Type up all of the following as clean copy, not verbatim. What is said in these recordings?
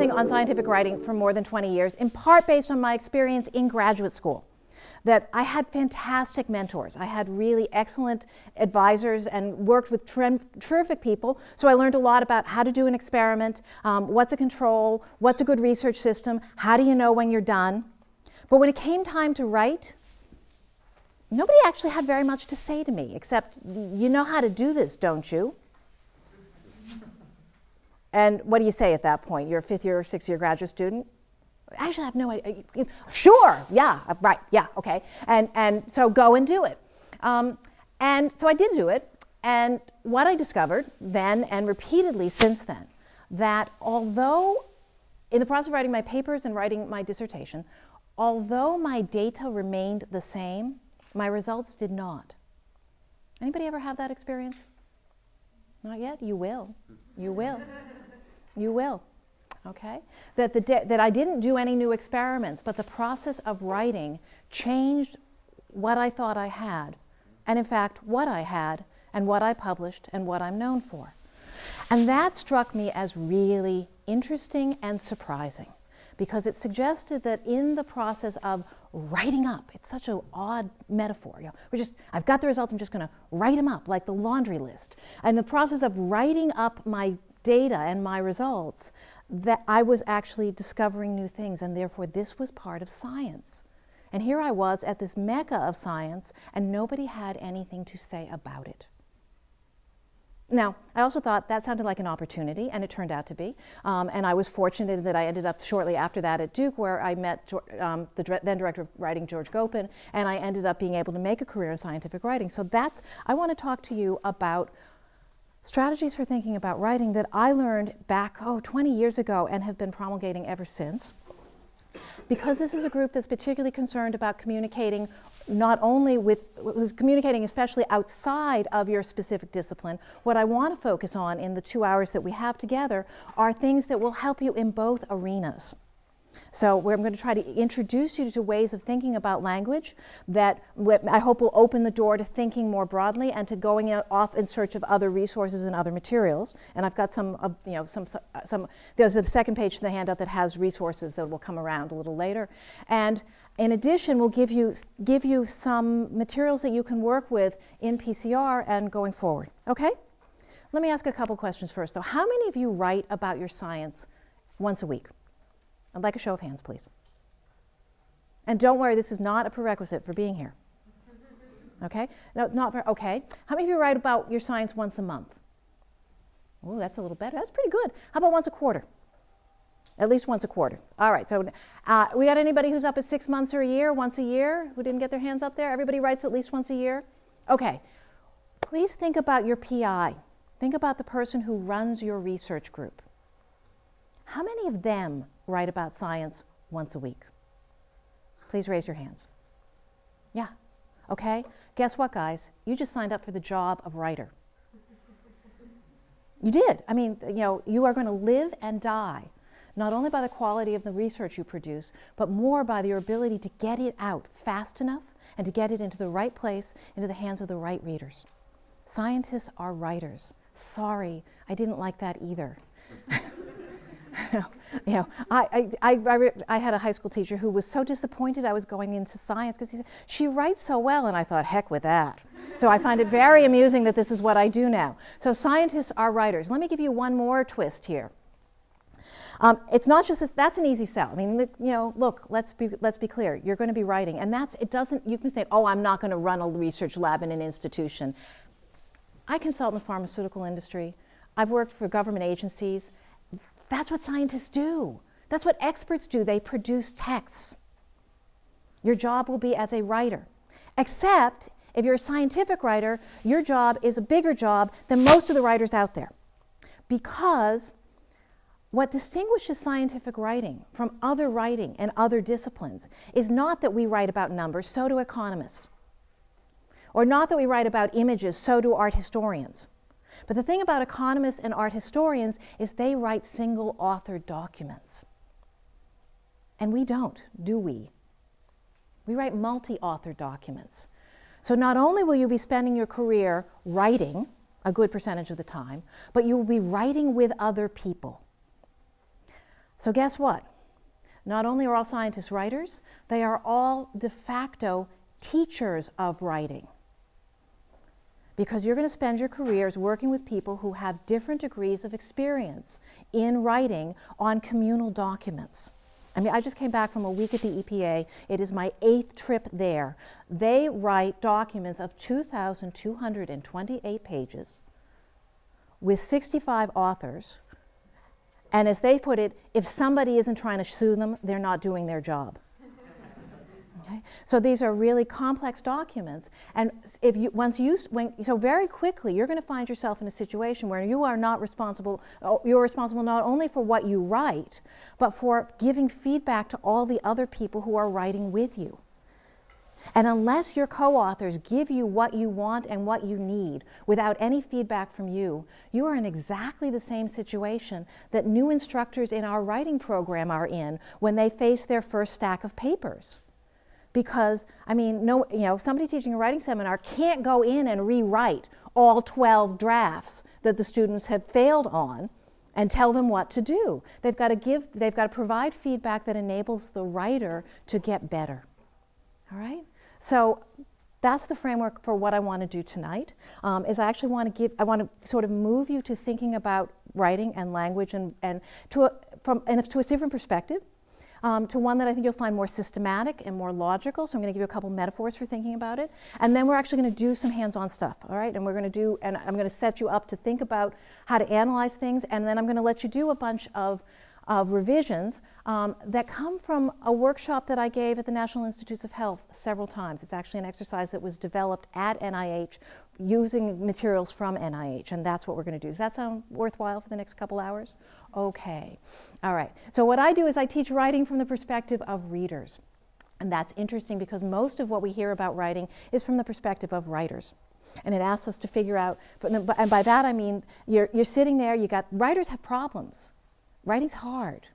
focusing on scientific writing for more than 20 years, in part based on my experience in graduate school. That I had fantastic mentors. I had really excellent advisors and worked with terrific people. So I learned a lot about how to do an experiment, what's a control, what's a good research system, how do you know when you're done. But when it came time to write, nobody actually had very much to say to me, except, you know how to do this, don't you? And what do you say at that point? You're a 5th year or 6th year graduate student? Actually, I have no idea. Sure, yeah, right, yeah, okay. And so go and do it. And so I did do it. And what I discovered then and repeatedly since then, that although in the process of writing my papers and writing my dissertation, although my data remained the same, my results did not. Anybody ever have that experience? Not yet? You will. You will. You will. Okay? That I didn't do any new experiments, but the process of writing changed what I thought I had, and in fact, what I had, and what I published, and what I'm known for. And that struck me as really interesting and surprising, because it suggested that in the process of writing up, it's such an odd metaphor, you know, I've got the results, I'm just going to write them up like the laundry list. And the process of writing up my data and my results, that I was actually discovering new things, and therefore this was part of science. And here I was at this mecca of science, and nobody had anything to say about it. Now, I also thought that sounded like an opportunity, and it turned out to be. And I was fortunate that I ended up shortly after that at Duke, where I met the then director of writing, George Gopin, and I ended up being able to make a career in scientific writing. So I want to talk to you about strategies for thinking about writing that I learned back, 20 years ago and have been promulgating ever since. Because this is a group that's particularly concerned about communicating not only who's communicating especially outside of your specific discipline, what I want to focus on in the 2 hours that we have together are things that will help you in both arenas. So I'm going to try to introduce you to ways of thinking about language that I hope will open the door to thinking more broadly and to going off in search of other resources and other materials. And I've got there's a second page in the handout that has resources that will come around a little later. And in addition, we'll give you some materials that you can work with in PCR and going forward. Okay? Let me ask a couple questions first, though. How many of you write about your science once a week? I'd like a show of hands, please. And don't worry, this is not a prerequisite for being here. Okay? No, not for, okay. How many of you write about your science once a month? Oh, that's a little better. That's pretty good. How about once a quarter? At least once a quarter. All right, so we got anybody who's up at 6 months or a year, once a year, who didn't get their hands up there? Everybody writes at least once a year? Okay. Please think about your PI. Think about the person who runs your research group. How many of them write about science once a week? Please raise your hands. Yeah. Okay. Guess what, guys? You just signed up for the job of writer. You did. I mean, you know, you are going to live and die, not only by the quality of the research you produce, but more by your ability to get it out fast enough and to get it into the right place, into the hands of the right readers. Scientists are writers. Sorry, I didn't like that either. You know, I had a high school teacher who was so disappointed I was going into science because he said, she writes so well, and I thought, heck with that. So I find it very amusing that this is what I do now. So scientists are writers. Let me give you one more twist here. It's not just this, that's an easy sell. I mean, you know, look, let's be clear. You're going to be writing, and you can think, oh, I'm not going to run a research lab in an institution. I consult in the pharmaceutical industry. I've worked for government agencies. That's what scientists do. That's what experts do. They produce texts. Your job will be as a writer. Except if you're a scientific writer, your job is a bigger job than most of the writers out there. Because what distinguishes scientific writing from other writing and other disciplines is not that we write about numbers, so do economists. Or not that we write about images, so do art historians. But the thing about economists and art historians is they write single-authored documents. And we don't, do we? We write multi-authored documents. So not only will you be spending your career writing a good percentage of the time, but you will be writing with other people. So guess what? Not only are all scientists writers, they are all de facto teachers of writing. Because you're going to spend your careers working with people who have different degrees of experience in writing on communal documents. I mean, I just came back from a week at the EPA. It is my 8th trip there. They write documents of 2,228 pages with 65 authors. And as they put it, if somebody isn't trying to sue them, they're not doing their job. Okay? So these are really complex documents. And if you, so very quickly, you're going to find yourself in a situation where you are not responsible, you're responsible not only for what you write, but for giving feedback to all the other people who are writing with you. And unless your co-authors give you what you want and what you need without any feedback from you, you are in exactly the same situation that new instructors in our writing program are in when they face their first stack of papers. Because, I mean, somebody teaching a writing seminar can't go in and rewrite all 12 drafts that the students have failed on and tell them what to do. They've got to provide feedback that enables the writer to get better. All right? So that's the framework for what I want to do tonight. Is I actually want to sort of move you to thinking about writing and language and to a different perspective, to one that I think you'll find more systematic and more logical. So I'm going to give you a couple metaphors for thinking about it, and then we're actually going to do some hands-on stuff. All right, and I'm going to set you up to think about how to analyze things, and then I'm going to let you do a bunch of revisions that come from a workshop that I gave at the National Institutes of Health several times. It's actually an exercise that was developed at NIH using materials from NIH, and that's what we're going to do. Does that sound worthwhile for the next couple hours? Okay. All right. So what I do is I teach writing from the perspective of readers. And that's interesting because most of what we hear about writing is from the perspective of writers. And it asks us to figure out, and by that I mean you're sitting there, writers have problems. Writing's hard.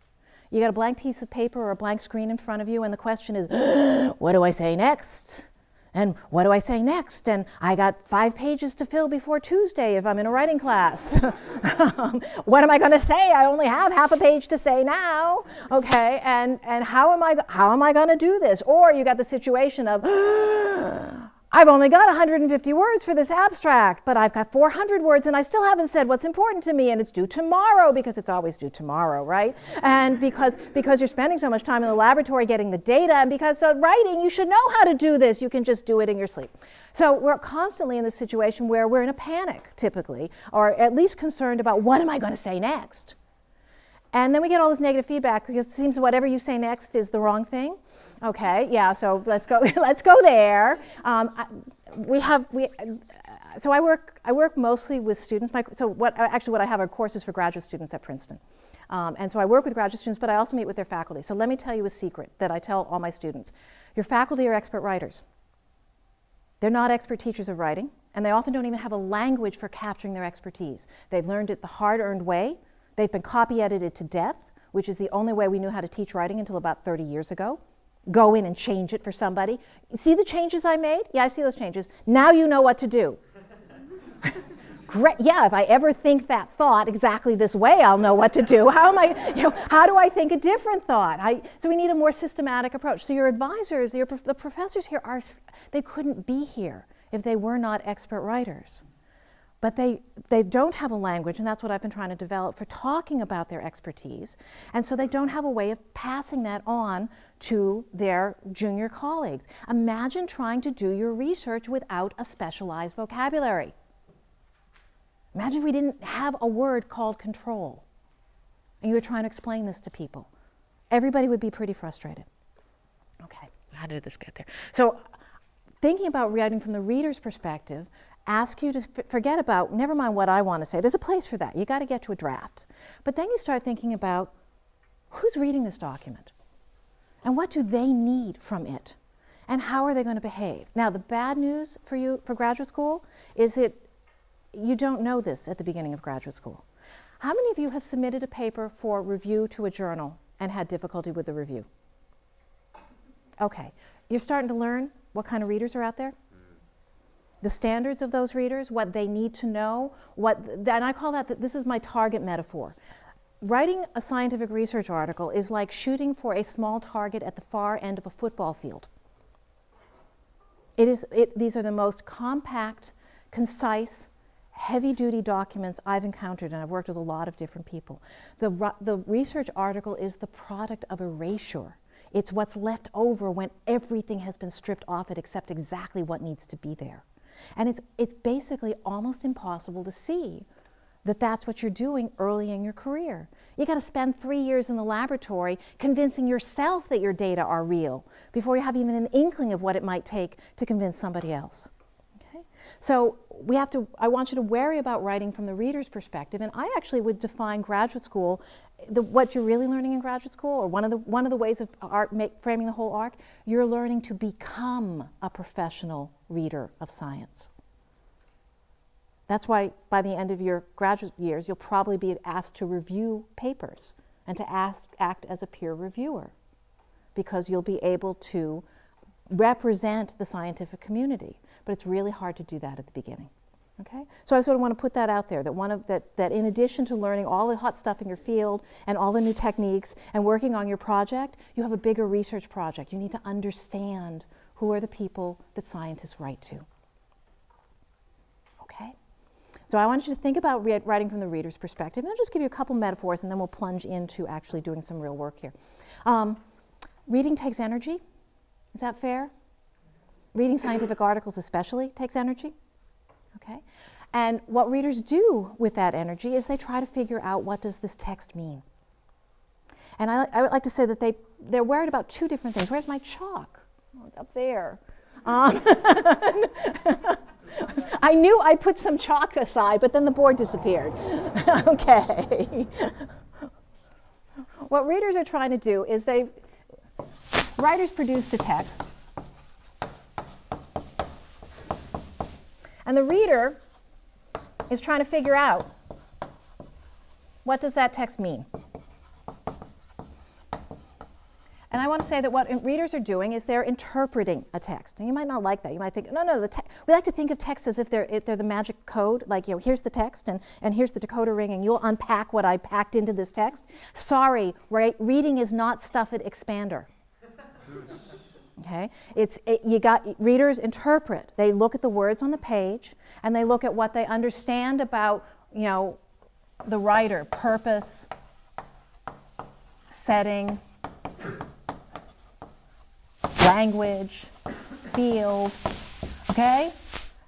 You got a blank piece of paper or a blank screen in front of you, and the question is, what do I say next? And what do I say next? And I got 5 pages to fill before Tuesday if I'm in a writing class. What am I going to say? I only have half a page to say now. Okay, and how am I going to do this? Or you got the situation of, I've only got 150 words for this abstract, but I've got 400 words and I still haven't said what's important to me, and it's due tomorrow because it's always due tomorrow, right? And because you're spending so much time in the laboratory getting the data, and because writing, you should know how to do this. You can just do it in your sleep. So we're constantly in this situation where we're in a panic, typically, or at least concerned about what am I going to say next? And then we get all this negative feedback because it seems whatever you say next is the wrong thing. Okay, yeah, so let's go there. So I work mostly with students. What I have are courses for graduate students at Princeton. And so I work with graduate students, but I also meet with their faculty. So let me tell you a secret that I tell all my students. Your faculty are expert writers. They're not expert teachers of writing, and they often don't even have a language for capturing their expertise. They've learned it the hard-earned way. They've been copy edited to death, which is the only way we knew how to teach writing until about 30 years ago. Go in and change it for somebody. See the changes I made? Yeah, I see those changes. Now you know what to do. Great. Yeah, if I ever think that thought exactly this way, I'll know what to do. How do I think a different thought? So we need a more systematic approach. So your advisors, the professors here, they couldn't be here if they were not expert writers. But they don't have a language, and that's what I've been trying to develop for talking about their expertise. And so they don't have a way of passing that on to their junior colleagues. Imagine trying to do your research without a specialized vocabulary. Imagine if we didn't have a word called control, and you were trying to explain this to people. Everybody would be pretty frustrated. Okay, how did this get there? So thinking about writing from the reader's perspective, ask you to forget about, never mind what I want to say. There's a place for that. You got to get to a draft. But then you start thinking about who's reading this document and what do they need from it and how are they going to behave. Now, the bad news for you for graduate school is that you don't know this at the beginning of graduate school. How many of you have submitted a paper for review to a journal and had difficulty with the review? Okay. You're starting to learn what kind of readers are out there? The standards of those readers, what they need to know, and I call that, this is my target metaphor. writing a scientific research article is like shooting for a small target at the far end of a football field. These are the most compact, concise, heavy-duty documents I've encountered, and I've worked with a lot of different people. The research article is the product of erasure. It's what's left over when everything has been stripped off it except exactly what needs to be there. And it's basically almost impossible to see that that's what you're doing early in your career. You got to spend 3 years in the laboratory convincing yourself that your data are real before you have even an inkling of what it might take to convince somebody else. Okay? So I want you to worry about writing from the reader's perspective, and I actually would define graduate school, what you're really learning in graduate school, or one of the ways of framing the whole arc, you're learning to become a professional reader of science. That's why by the end of your graduate years, you'll probably be asked to review papers and to act as a peer reviewer, because you'll be able to represent the scientific community. But it's really hard to do that at the beginning. Okay? So I sort of want to put that out there, that in addition to learning all the hot stuff in your field and all the new techniques and working on your project, you have a bigger research project. You need to understand who are the people that scientists write to. Okay? So I want you to think about writing from the reader's perspective, and I'll just give you a couple metaphors, and then we'll plunge into actually doing some real work here. Reading takes energy. Is that fair? Reading scientific articles especially takes energy. Okay? And what readers do with that energy is they try to figure out, what does this text mean? And I would like to say that they're worried about two different things. Where's my chalk? Oh, it's up there. I knew I put some chalk aside, but then the board disappeared. Okay. What readers are trying to do is writers produced a text, and the reader is trying to figure out, what does that text mean? And I want to say that what readers are doing is they're interpreting a text. And you might not like that. You might think, no, we like to think of text as if they're the magic code, like, here's the text and here's the decoder ring, and you'll unpack what I packed into this text. Sorry, reading is not stuff it expander. Okay? Readers interpret. They look at the words on the page, and they look at what they understand about, the writer, purpose, setting, language, field, okay?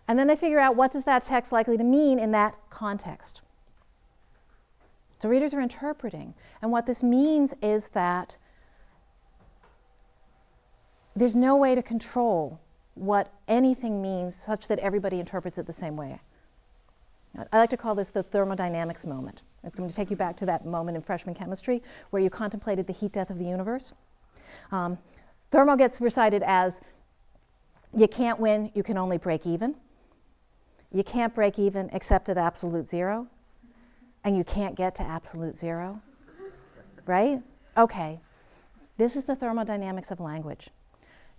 And then they figure out, what does that text likely to mean in that context? So readers are interpreting. And what this means is that there's no way to control what anything means such that everybody interprets it the same way. I like to call this the thermodynamics moment. It's going to take you back to that moment in freshman chemistry where you contemplated the heat death of the universe. Thermo gets recited as, you can't win, you can only break even. You can't break even except at absolute zero. And you can't get to absolute zero. Right? Okay. This is the thermodynamics of language.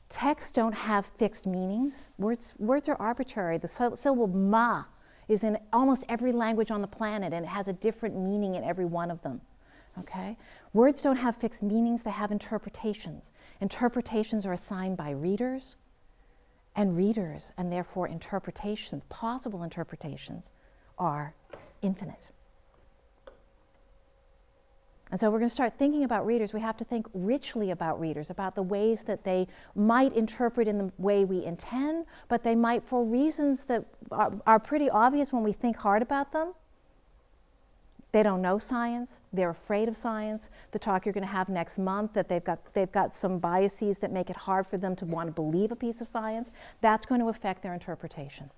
Texts don't have fixed meanings. Words are arbitrary. The syllable ma is in almost every language on the planet, and it has a different meaning in every one of them. Okay? Words don't have fixed meanings, they have interpretations. Interpretations are assigned by readers, and therefore interpretations, possible interpretations, are infinite. And so we're going to start thinking about readers. We have to think richly about readers, about the ways that they might interpret in the way we intend, but they might, for reasons that are pretty obvious when we think hard about them. They don't know science. They're afraid of science. The talk you're going to have next month, that they've got some biases that make it hard for them to want to believe a piece of science. That's going to affect their interpretation.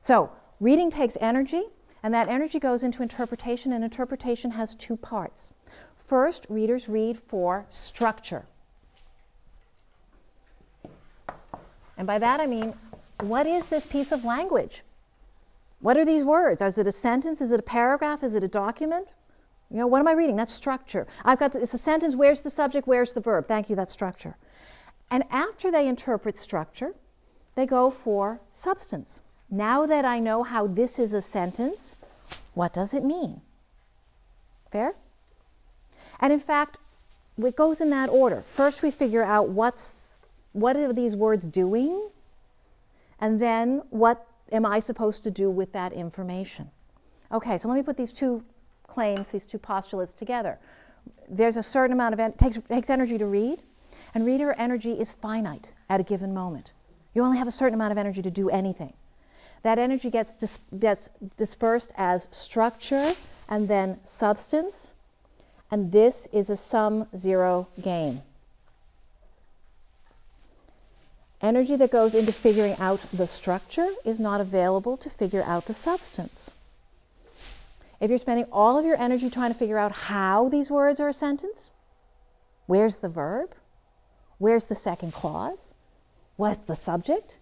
So reading takes energy, and that energy goes into interpretation, and interpretation has two parts. First, readers read for structure. And by that I mean, what is this piece of language? What are these words? Is it a sentence? Is it a paragraph? Is it a document? What am I reading? That's structure. It's a sentence. Where's the subject? Where's the verb? Thank you, that's structure. And after they interpret structure, they go for substance. Now that I know how this is a sentence, what does it mean? Fair? And in fact, it goes in that order. First we figure out what are these words doing, and then what am I supposed to do with that information? Okay, so let me put these two claims, these two postulates together. There's a certain amount of, takes energy to read, and reader energy is finite at a given moment. You only have a certain amount of energy to do anything. That energy gets dispersed as structure and then substance, and this is a sum-zero game. Energy that goes into figuring out the structure is not available to figure out the substance. If you're spending all of your energy trying to figure out how these words are a sentence, where's the verb? Where's the second clause? What's the subject?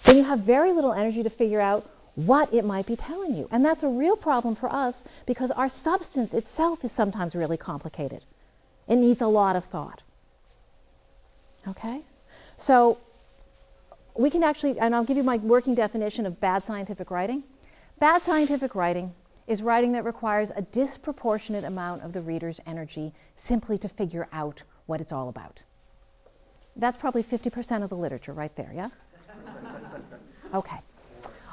Then you have very little energy to figure out what it might be telling you. And that's a real problem for us because our substance itself is sometimes really complicated. It needs a lot of thought. Okay? So we can actually, and I'll give you my working definition of bad scientific writing. Bad scientific writing is writing that requires a disproportionate amount of the reader's energy simply to figure out what it's all about. That's probably 50% of the literature right there, yeah? Okay.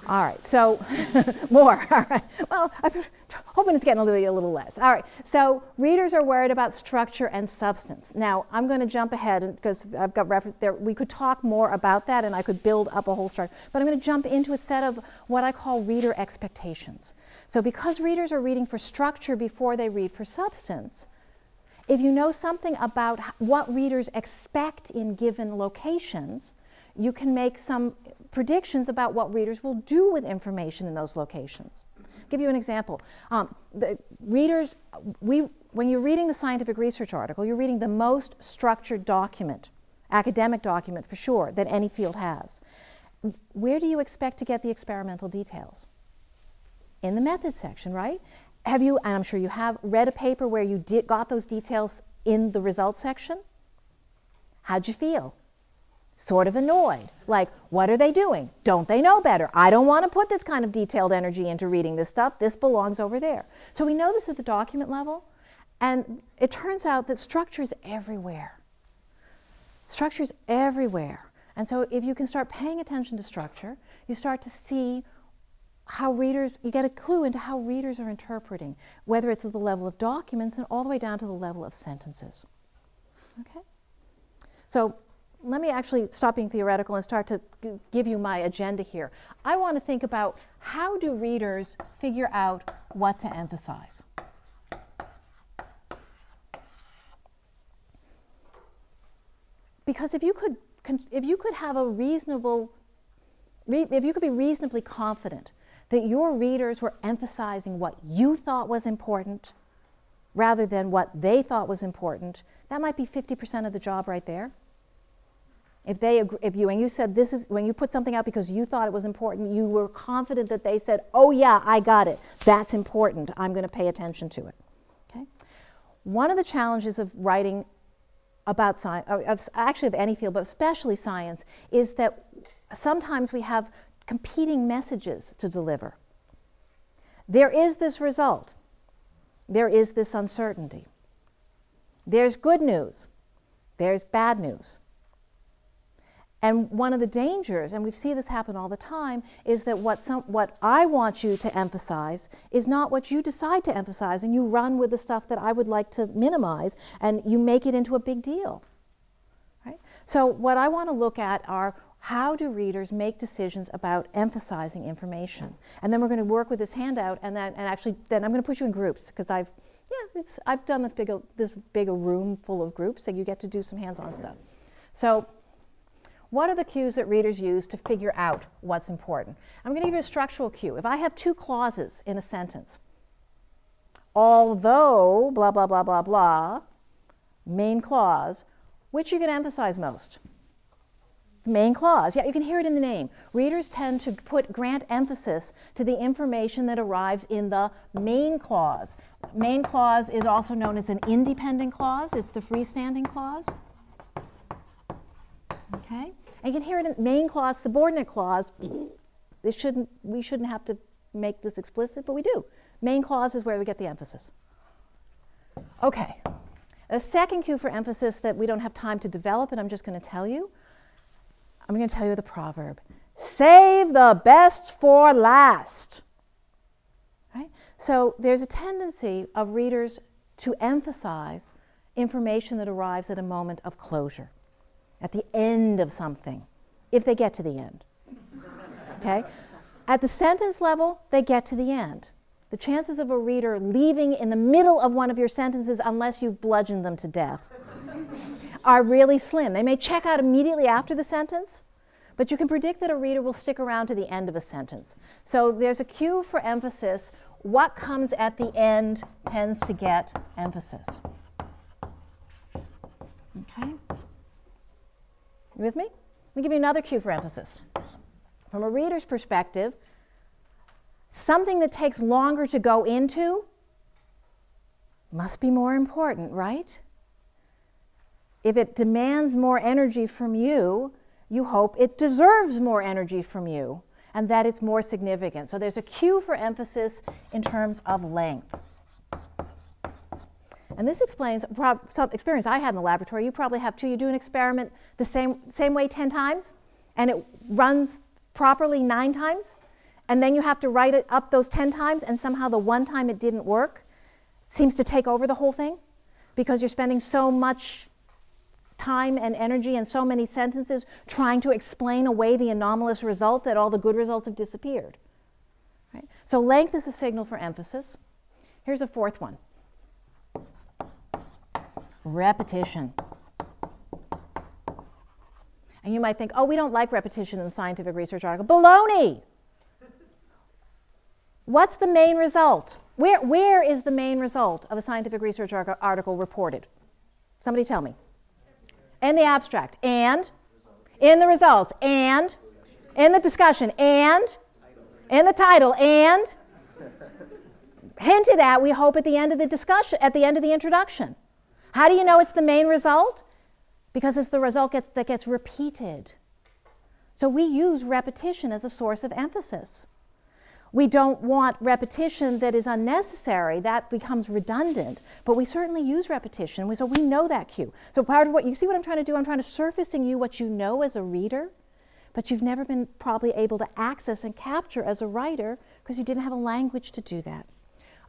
All right, so more. All right. Well, I'm hoping it's getting a little less. All right, so readers are worried about structure and substance. Now, I'm going to jump ahead because I've got reference there. We could talk more about that and I could build up a whole structure. But I'm going to jump into a set of what I call reader expectations. So because readers are reading for structure before they read for substance, if you know something about what readers expect in given locations, you can make some predictions about what readers will do with information in those locations. I'll give you an example. The readers, when you're reading the scientific research article, you're reading the most structured document, academic document for sure, that any field has. Where do you expect to get the experimental details? In the methods section, right? Have you, and I'm sure you have, read a paper where you got those details in the results section? How'd you feel? Sort of annoyed. Like, what are they doing? Don't they know better? I don't want to put this kind of detailed energy into reading this stuff. This belongs over there. So we know this at the document level, and it turns out that structure is everywhere. Structure is everywhere. And so if you can start paying attention to structure, you start to see how readers, you get a clue into how readers are interpreting, whether it's at the level of documents and all the way down to the level of sentences. Okay? So let me actually stop being theoretical and start to give you my agenda here. I want to think about how do readers figure out what to emphasize. Because if you could have a reasonable, if you could be reasonably confident that your readers were emphasizing what you thought was important rather than what they thought was important, that might be 50% of the job right there. If when you said this is, when you put something out because you thought it was important, you were confident that they said, oh yeah, I got it. That's important. I'm going to pay attention to it. Okay? One of the challenges of writing about science, actually of any field, but especially science, is that sometimes we have competing messages to deliver. There is this result. There is this uncertainty. There's good news. There's bad news. And one of the dangers, and we see this happen all the time, is that what I want you to emphasize is not what you decide to emphasize, and you run with the stuff that I would like to minimize, and you make it into a big deal. Right? So what I want to look at are how do readers make decisions about emphasizing information? And then we're going to work with this handout, and then I'm going to put you in groups because I've done this big a room full of groups, so you get to do some hands-on stuff. So what are the cues that readers use to figure out what's important? I'm going to give you a structural cue. If I have two clauses in a sentence, although blah, blah, blah, blah, blah, main clause, which are you going to emphasize most? Main clause. Yeah, you can hear it in the name. Readers tend to grant emphasis to the information that arrives in the main clause. Main clause is also known as an independent clause. It's the freestanding clause. Okay? And you can hear it in main clause, subordinate clause. We shouldn't have to make this explicit, but we do. Main clause is where we get the emphasis. Okay. A second cue for emphasis that we don't have time to develop, and I'm just going to tell you. I'm going to tell you the proverb. Save the best for last. Right? So there's a tendency of readers to emphasize information that arrives at a moment of closure, at the end of something, if they get to the end. Okay? At the sentence level, they get to the end. The chances of a reader leaving in the middle of one of your sentences, unless you've bludgeoned them to death, are really slim. They may check out immediately after the sentence, but you can predict that a reader will stick around to the end of a sentence. So there's a cue for emphasis. What comes at the end tends to get emphasis. Okay? You with me? Let me give you another cue for emphasis. From a reader's perspective, something that takes longer to go into must be more important, right? If it demands more energy from you, you hope it deserves more energy from you and that it's more significant. So there's a cue for emphasis in terms of length. And this explains some experience I had in the laboratory. You probably have too. You do an experiment the same way 10 times, and it runs properly 9 times, and then you have to write it up those 10 times, and somehow the one time it didn't work seems to take over the whole thing because you're spending so much time and energy and so many sentences trying to explain away the anomalous result that all the good results have disappeared. Right? So length is a signal for emphasis. Here's a fourth one. Repetition. And you might think, oh, we don't like repetition in the scientific research article. Baloney! What's the main result? Where is the main result of a scientific research article reported? Somebody tell me. In the abstract, and in the results, and in the discussion, and in the title, and hinted at, we hope, at the end of the discussion, at the end of the introduction. How do you know it's the main result? Because it's the result that gets repeated. So we use repetition as a source of emphasis. We don't want repetition that is unnecessary. That becomes redundant. But we certainly use repetition, so we know that cue. So part of what you see what I'm trying to do, I'm trying to surface in you what you know as a reader, but you've never been probably able to access and capture as a writer because you didn't have a language to do that.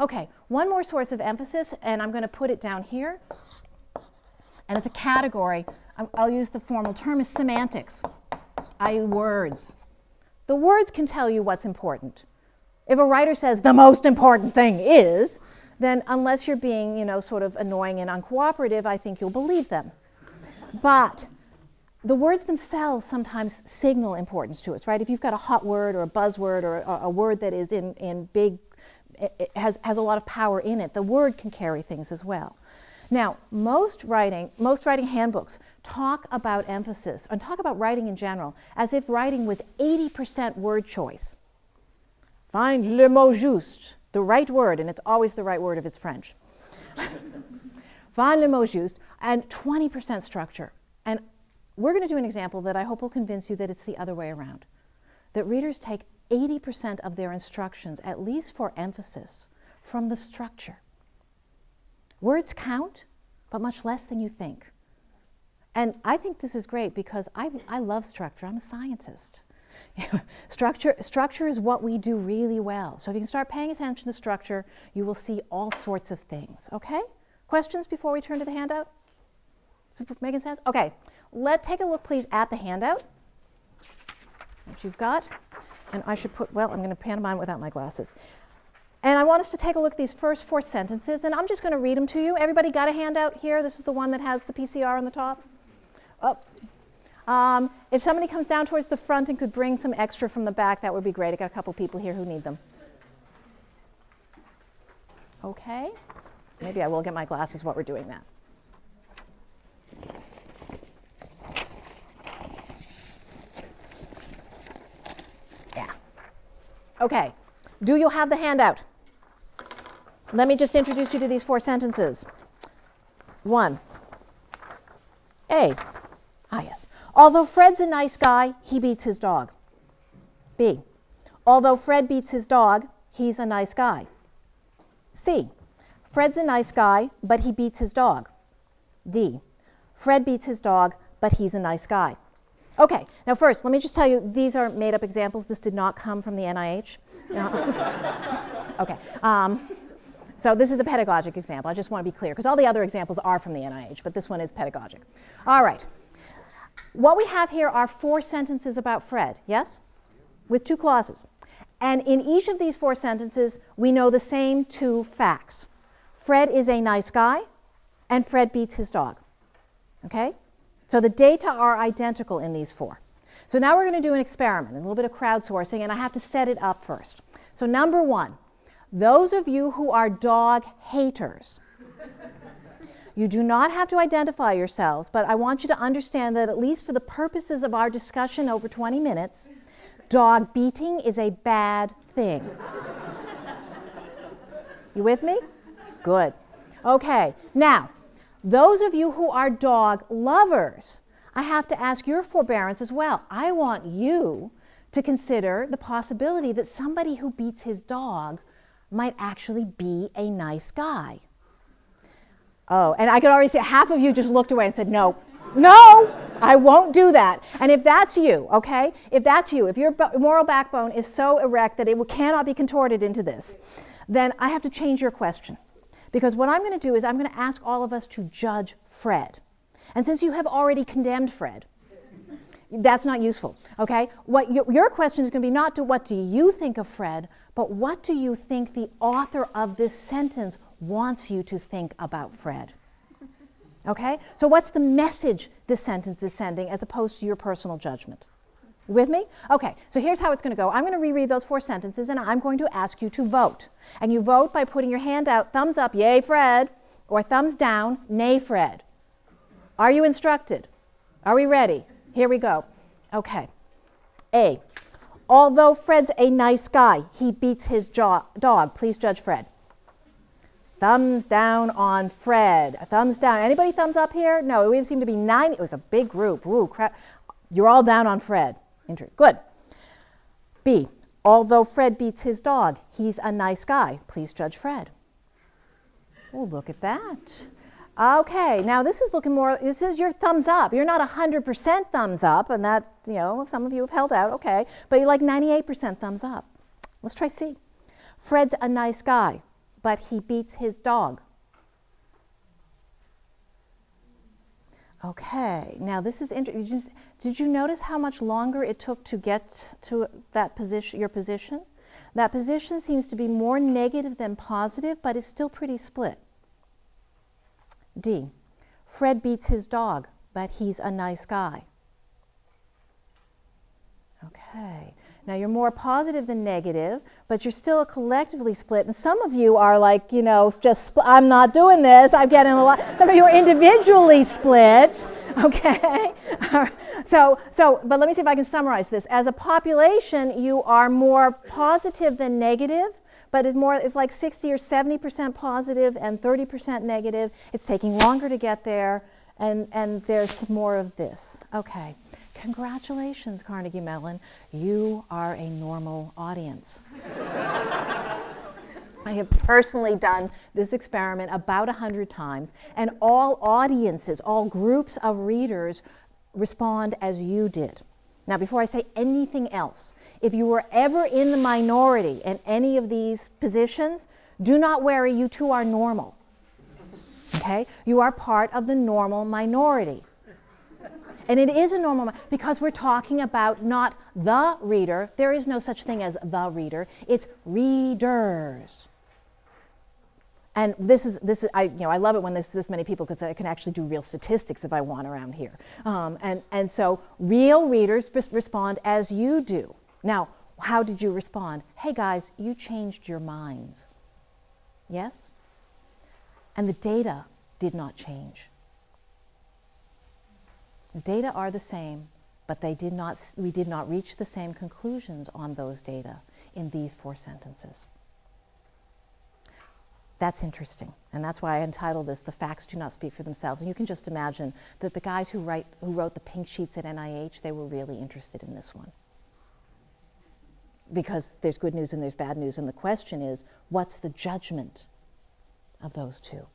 Okay, one more source of emphasis, and I'm going to put it down here. And it's a category. I'll use the formal term is semantics, i.e. words. The words can tell you what's important. If a writer says the most important thing is, then unless you're being, sort of annoying and uncooperative, I think you'll believe them. But the words themselves sometimes signal importance to us, right? If you've got a hot word or a buzzword or a word that is in big, it has a lot of power in it, the word can carry things as well. Now, most writing handbooks talk about emphasis and talk about writing in general as if writing with 80% word choice. Find le mot juste, the right word, and it's always the right word if it's French. Find le mot juste, and 20% structure. And we're going to do an example that I hope will convince you that it's the other way around. That readers take 80% of their instructions, at least for emphasis, from the structure. Words count, but much less than you think. And I think this is great because I love structure. I'm a scientist. Structure is what we do really well. So if you can start paying attention to structure, you will see all sorts of things. Okay? Questions before we turn to the handout? Is it making sense? Okay. Let's take a look, please, at the handout, which you've got. And I should put, well, I'm going to pantomime without my glasses. And I want us to take a look at these first 4 sentences, and I'm just going to read them to you. Everybody got a handout here? This is the one that has the PCR on the top. Oh. If somebody comes down towards the front and could bring some extra from the back, that would be great. I got a couple people here who need them. Okay. Maybe I will get my glasses while we're doing that. Yeah. Okay. Do you have the handout? Let me just introduce you to these 4 sentences. 1. A. Ah, yes. Although Fred's a nice guy, he beats his dog. B. Although Fred beats his dog, he's a nice guy. C. Fred's a nice guy, but he beats his dog. D, Fred beats his dog, but he's a nice guy. Okay, now first, let me just tell you, these are made-up examples. This did not come from the NIH. Okay, so this is a pedagogic example. I just want to be clear, because all the other examples are from the NIH, but this one is pedagogic. All right. What we have here are 4 sentences about Fred, yes? With 2 clauses. And in each of these 4 sentences, we know the same 2 facts. Fred is a nice guy, and Fred beats his dog. Okay? So the data are identical in these 4. So now we're going to do an experiment, a little bit of crowdsourcing, and I have to set it up first. So number 1, those of you who are dog haters, you do not have to identify yourselves, but I want you to understand that at least for the purposes of our discussion over 20 minutes, dog beating is a bad thing. You with me? Good. Okay, now, those of you who are dog lovers, I have to ask your forbearance as well. I want you to consider the possibility that somebody who beats his dog might actually be a nice guy. Oh, and I could already see half of you just looked away and said, no, no, I won't do that. And if that's you, okay, if that's you, if your moral backbone is so erect that it cannot be contorted into this, then I have to change your question. Because what I'm going to do is I'm going to ask all of us to judge Fred. And since you have already condemned Fred, that's not useful, okay? What your question is going to be not to what do you think of Fred, but what do you think the author of this sentence wants you to think about Fred? Okay? So what's the message this sentence is sending as opposed to your personal judgment? You with me? Okay, so here's how it's going to go. I'm going to reread those 4 sentences, and I'm going to ask you to vote. And you vote by putting your hand out, thumbs up, yay, Fred, or thumbs down, nay, Fred. Are you instructed? Are we ready? Here we go. Okay. A, although Fred's a nice guy, he beats his dog. Please judge Fred. Thumbs down on Fred. Thumbs down. Anybody thumbs up here? No, it seemed to be 9. It was a big group. Ooh, crap. You're all down on Fred. Good. B, although Fred beats his dog, he's a nice guy. Please judge Fred. Oh, look at that. Okay, now this is looking more, this is your thumbs up. You're not 100% thumbs up, and that, you know, some of you have held out, okay, but you're like 98% thumbs up. Let's try C. Fred's a nice guy, but he beats his dog. Okay, now this is interesting. Did you notice how much longer it took to get to that position, your position? That position seems to be more negative than positive, but it's still pretty split. D, Fred beats his dog, but he's a nice guy. Okay, now you're more positive than negative, but you're still collectively split. And some of you are like, you know, just, I'm not doing this, I'm getting a lot. Some of you are individually split, okay? But let me see if I can summarize this. As a population, you are more positive than negative, but it's like 60 or 70% positive and 30% negative. It's taking longer to get there, and there's more of this. Okay. Congratulations, Carnegie Mellon. You are a normal audience. I have personally done this experiment about 100 times, and all audiences, all groups of readers respond as you did. Now, before I say anything else, if you were ever in the minority in any of these positions, do not worry, you too are normal. Okay? You are part of the normal minority. And it is a normal, because we're talking about not the reader. There is no such thing as the reader. It's readers. And this is I love it when there's this many people, because I can actually do real statistics if I want around here. And so real readers respond as you do. Now, how did you respond? Hey guys, you changed your minds. Yes? And the data did not change. The data are the same, but we did not reach the same conclusions on those data in these 4 sentences. That's interesting, and that's why I entitled this, The Facts Do Not Speak for Themselves. And you can just imagine that the guys who wrote the pink sheets at NIH, they were really interested in this one. Because there's good news and there's bad news, and the question is, what's the judgment of those two?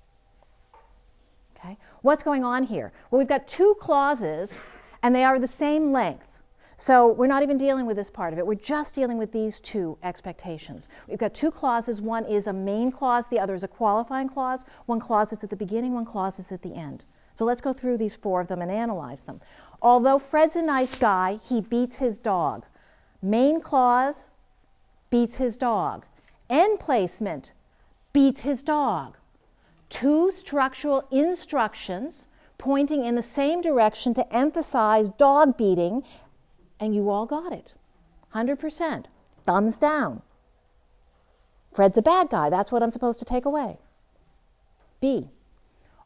Okay? What's going on here? Well, we've got two clauses, and they are the same length. So we're not even dealing with this part of it. We're just dealing with these two expectations. We've got two clauses. One is a main clause. The other is a qualifying clause. One clause is at the beginning. One clause is at the end. So let's go through these four of them and analyze them. Although Fred's a nice guy, he beats his dog. Main clause, beats his dog. End placement, beats his dog. Two structural instructions pointing in the same direction to emphasize dog beating, and you all got it. 100%. Thumbs down. Fred's a bad guy. That's what I'm supposed to take away. B.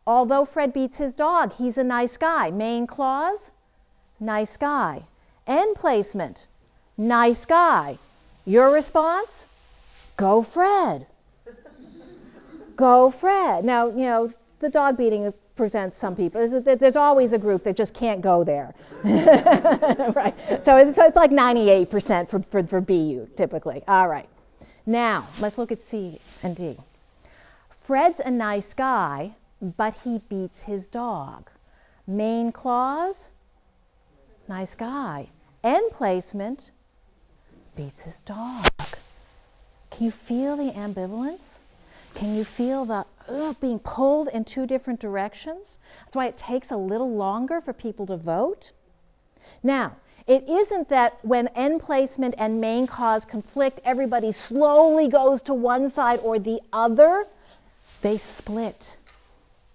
Although Fred beats his dog, he's a nice guy. Main clause, nice guy. End placement, nice guy. Your response? Go Fred. Go Fred. Now, you know, the dog beating presents some people. There's always a group that just can't go there. Right? So it's like 98% for BU, typically. All right. Now, let's look at C and D. Fred's a nice guy, but he beats his dog. Main clause, nice guy. End placement, beats his dog. Can you feel the ambivalence? Can you feel the being pulled in two different directions? That's why it takes a little longer for people to vote. Now, it isn't that when end placement and main cause conflict, everybody slowly goes to one side or the other. They split.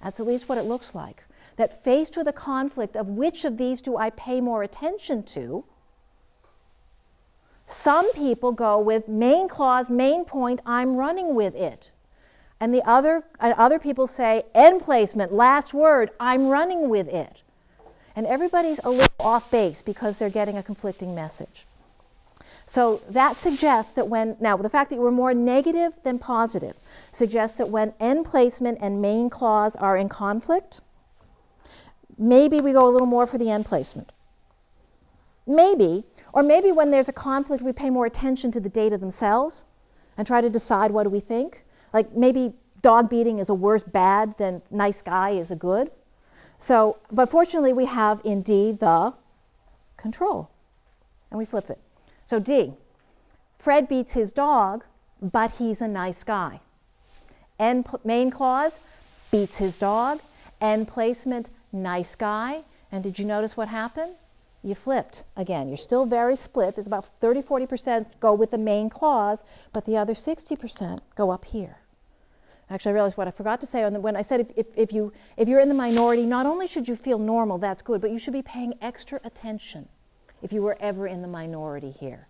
That's at least what it looks like. That faced with a conflict of which of these do I pay more attention to, some people go with main clause, main point, I'm running with it. And the other people say end placement, last word, I'm running with it. And everybody's a little off base because they're getting a conflicting message. So that suggests that now the fact that you were more negative than positive suggests that when end placement and main clause are in conflict, maybe we go a little more for the end placement. Maybe, or maybe when there's a conflict we pay more attention to the data themselves and try to decide what do we think. Like maybe dog beating is a worse bad than nice guy is a good. So, but fortunately we have in D the control, and we flip it. So D, Fred beats his dog, but he's a nice guy. Main clause, beats his dog. End placement, nice guy. And did you notice what happened? You flipped again. You're still very split. There's about 30-40% go with the main clause, but the other 60% go up here. Actually, I realized what I forgot to say when I said if you're in the minority, not only should you feel normal, that's good, but you should be paying extra attention if you were ever in the minority here.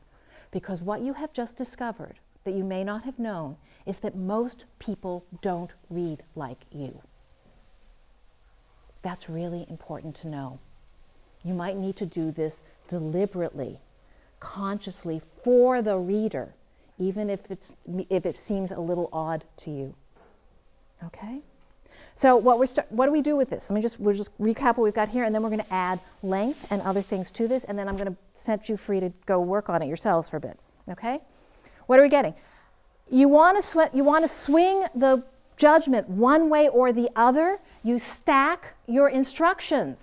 Because what you have just discovered that you may not have known is that most people don't read like you. That's really important to know. You might need to do this deliberately, consciously for the reader, even if it seems a little odd to you. Okay? So what do we do with this? We'll just recap what we've got here, and then we're going to add length and other things to this, and then I'm going to set you free to go work on it yourselves for a bit. Okay? What are we getting? You want to swing the judgment one way or the other. You stack your instructions.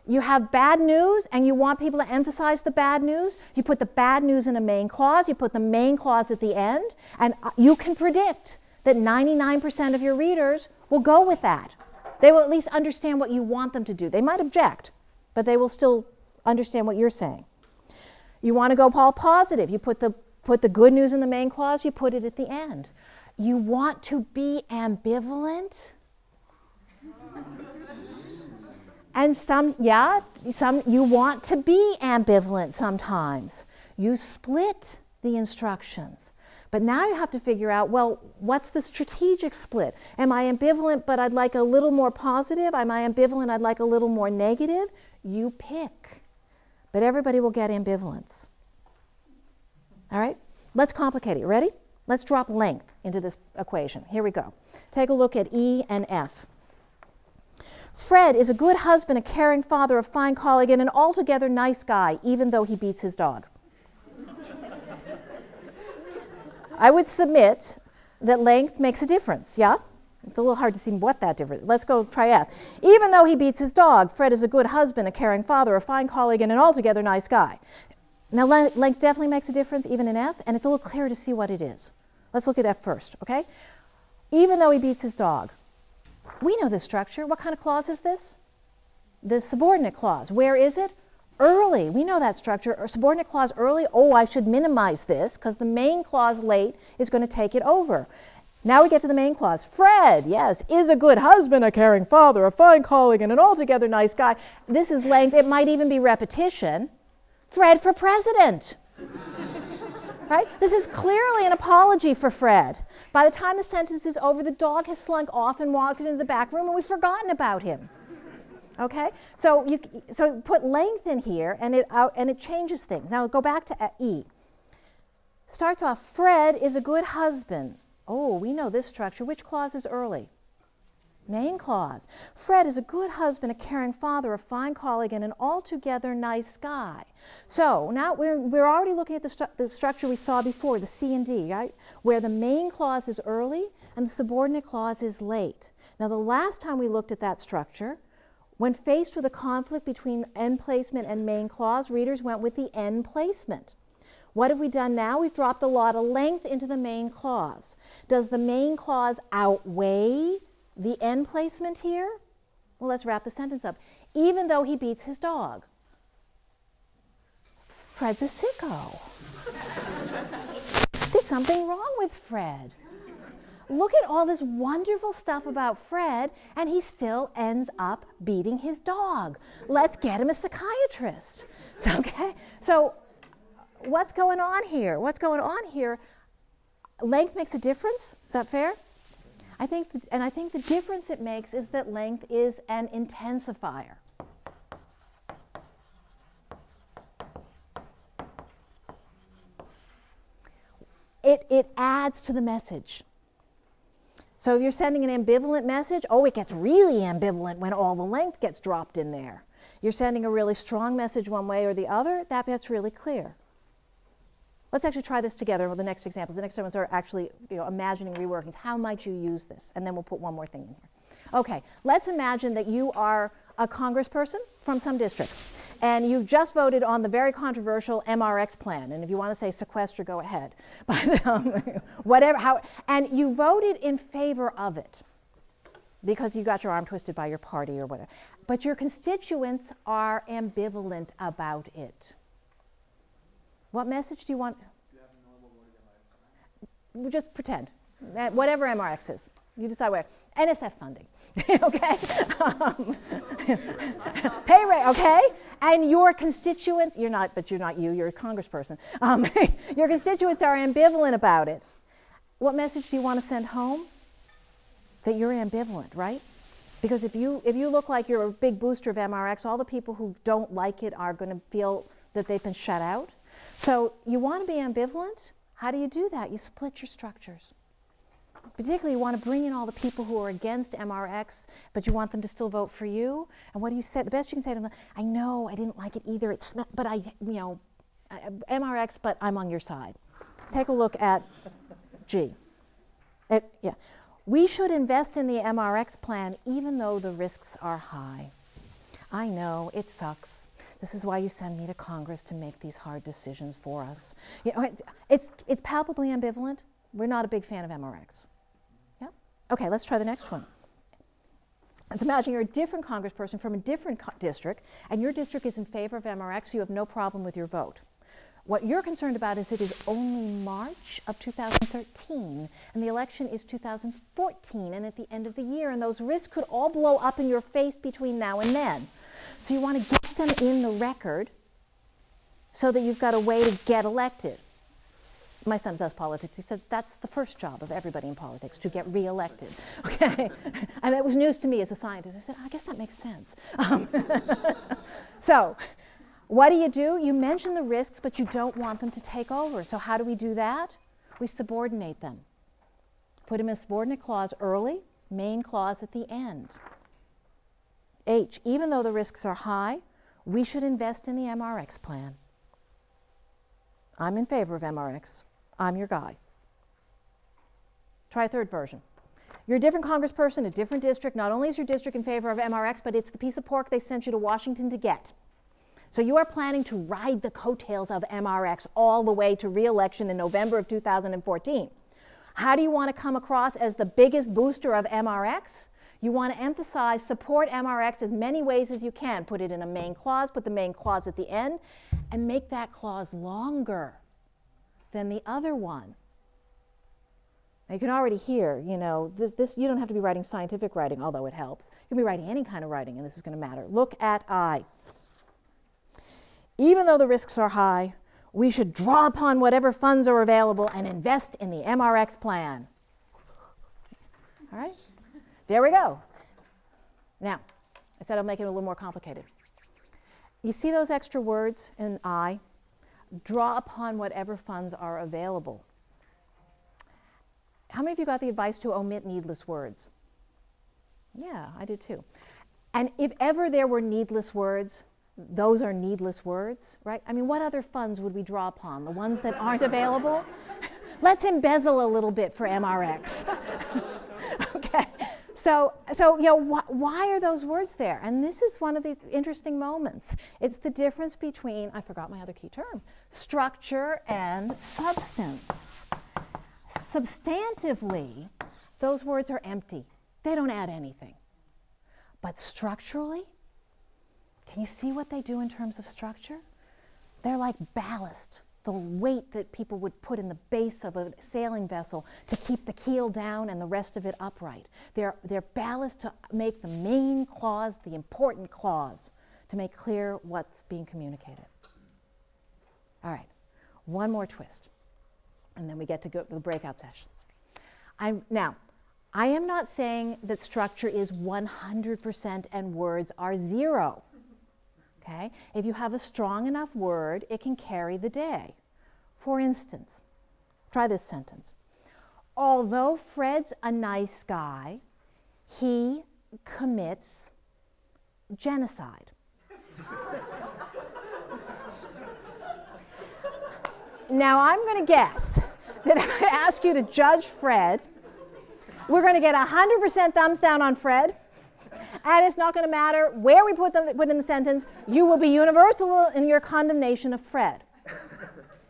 You have bad news and you want people to emphasize the bad news. You put the bad news in a main clause. You put the main clause at the end, and you can predict that 99% of your readers will go with that. They will at least understand what you want them to do. They might object, but they will still understand what you're saying. You want to go all positive. You put the good news in the main clause, you put it at the end. You want to be ambivalent. And you want to be ambivalent sometimes. You split the instructions. But now you have to figure out, well, what's the strategic split? Am I ambivalent, but I'd like a little more positive? Am I ambivalent, I'd like a little more negative? You pick. But everybody will get ambivalence. All right? Let's complicate it. Ready? Let's drop length into this equation. Here we go. Take a look at E and F. Fred is a good husband, a caring father, a fine colleague, and an altogether nice guy, even though he beats his dog. I would submit that length makes a difference, yeah? It's a little hard to see what that difference is. Let's go try F. Even though he beats his dog, Fred is a good husband, a caring father, a fine colleague, and an altogether nice guy. Now, length definitely makes a difference, even in F, and it's a little clearer to see what it is. Let's look at F first, okay? Even though he beats his dog. We know this structure. What kind of clause is this? The subordinate clause. Where is it? Early. We know that structure. Or subordinate clause early. Oh, I should minimize this because the main clause late is going to take it over. Now we get to the main clause. Fred, yes, is a good husband, a caring father, a fine colleague, and an altogether nice guy. This is length. It might even be repetition. Fred for president. Right? This is clearly an apology for Fred. By the time the sentence is over, the dog has slunk off and walked into the back room, and we've forgotten about him. Okay? So put length in here, and it changes things. Now go back to E. Starts off, Fred is a good husband. Oh, we know this structure. Which clause is early? Main clause. Fred is a good husband, a caring father, a fine colleague, and an altogether nice guy. So now we're already looking at the structure we saw before, the C and D, right? Where the main clause is early and the subordinate clause is late. Now the last time we looked at that structure, when faced with a conflict between end placement and main clause, readers went with the end placement. What have we done now? We've dropped a lot of length into the main clause. Does the main clause outweigh the end placement here? Well, let's wrap the sentence up. Even though he beats his dog. Fred's a sicko. There's something wrong with Fred. Look at all this wonderful stuff about Fred, and he still ends up beating his dog. Let's get him a psychiatrist. So what's going on here? What's going on here? Length makes a difference. Is that fair? I think the difference it makes is that length is an intensifier. It adds to the message. So if you're sending an ambivalent message, oh, it gets really ambivalent when all the length gets dropped in there. You're sending a really strong message one way or the other, that bit's really clear. Let's actually try this together with the next examples. The next ones are actually imagining reworkings. How might you use this? And then we'll put one more thing in here. Okay, let's imagine that you are a congressperson from some district, and you've just voted on the very controversial MRX plan. And if you want to say sequester, go ahead. But and you voted in favor of it because you got your arm twisted by your party or whatever. But your constituents are ambivalent about it. What message do you want? Just pretend. Whatever MRX is. You decide where. NSF funding. Okay? Pay rate, okay? And your constituents, you're not you, you're a congressperson. Your constituents are ambivalent about it. What message do you want to send home? That you're ambivalent, right? Because if you look like you're a big booster of MRX, all the people who don't like it are going to feel that they've been shut out. So you want to be ambivalent? How do you do that? You split your structures. Particularly, you want to bring in all the people who are against MRX, but you want them to still vote for you. And what do you say? The best you can say to them, I know I didn't like it either, but MRX, but I'm on your side. Take a look at G. Yeah. We should invest in the MRX plan even though the risks are high. I know, it sucks. This is why you send me to Congress to make these hard decisions for us. It's palpably ambivalent. We're not a big fan of MRX. Yeah? Okay, let's try the next one. Let's imagine you're a different congressperson from a different district, and your district is in favor of MRX, so you have no problem with your vote. What you're concerned about is it is only March of 2013, and the election is 2014, and at the end of the year, and those risks could all blow up in your face between now and then. So you want to get them in the record so that you've got a way to get elected. My son does politics. He said that's the first job of everybody in politics, to get reelected. Okay, and that was news to me as a scientist. I said, I guess that makes sense. So what do? You mention the risks, but you don't want them to take over. So how do we do that? We subordinate them. Put them in a subordinate clause early, main clause at the end. H, even though the risks are high, we should invest in the MRX plan. I'm in favor of MRX. I'm your guy. Try a third version. You're a different congressperson, a different district. Not only is your district in favor of MRX, but it's the piece of pork they sent you to Washington to get. So you are planning to ride the coattails of MRX all the way to re-election in November of 2014. How do you want to come across as the biggest booster of MRX? You want to emphasize support MRX as many ways as you can. Put it in a main clause, put the main clause at the end, and make that clause longer than the other one. Now you can already hear, you know, this, you don't have to be writing scientific writing, although it helps. You can be writing any kind of writing, and this is going to matter. Look at I. Even though the risks are high, we should draw upon whatever funds are available and invest in the MRX plan. All right? There we go. Now, I said I'll make it a little more complicated. You see those extra words in I? Draw upon whatever funds are available. How many of you got the advice to omit needless words? Yeah, I did too. And if ever there were needless words, those are needless words, right? I mean, what other funds would we draw upon? The ones that aren't available? Let's embezzle a little bit for MRX. Okay. So you know, why are those words there? And this is one of the interesting moments. It's the difference between, I forgot my other key term, structure and substance. Substantively, those words are empty. They don't add anything. But structurally, can you see what they do in terms of structure? They're like ballast, the weight that people would put in the base of a sailing vessel to keep the keel down and the rest of it upright. They're ballast to make the main clause the important clause, to make clear what's being communicated. All right, one more twist, and then we get to go to the breakout sessions. Now, I am not saying that structure is 100% and words are 0. Okay? If you have a strong enough word, it can carry the day. For instance, try this sentence. Although Fred's a nice guy, he commits genocide. Now, I'm going to guess that if I ask you to judge Fred, we're going to get 100% thumbs down on Fred. And it's not going to matter where we put in the sentence. You will be universal in your condemnation of Fred.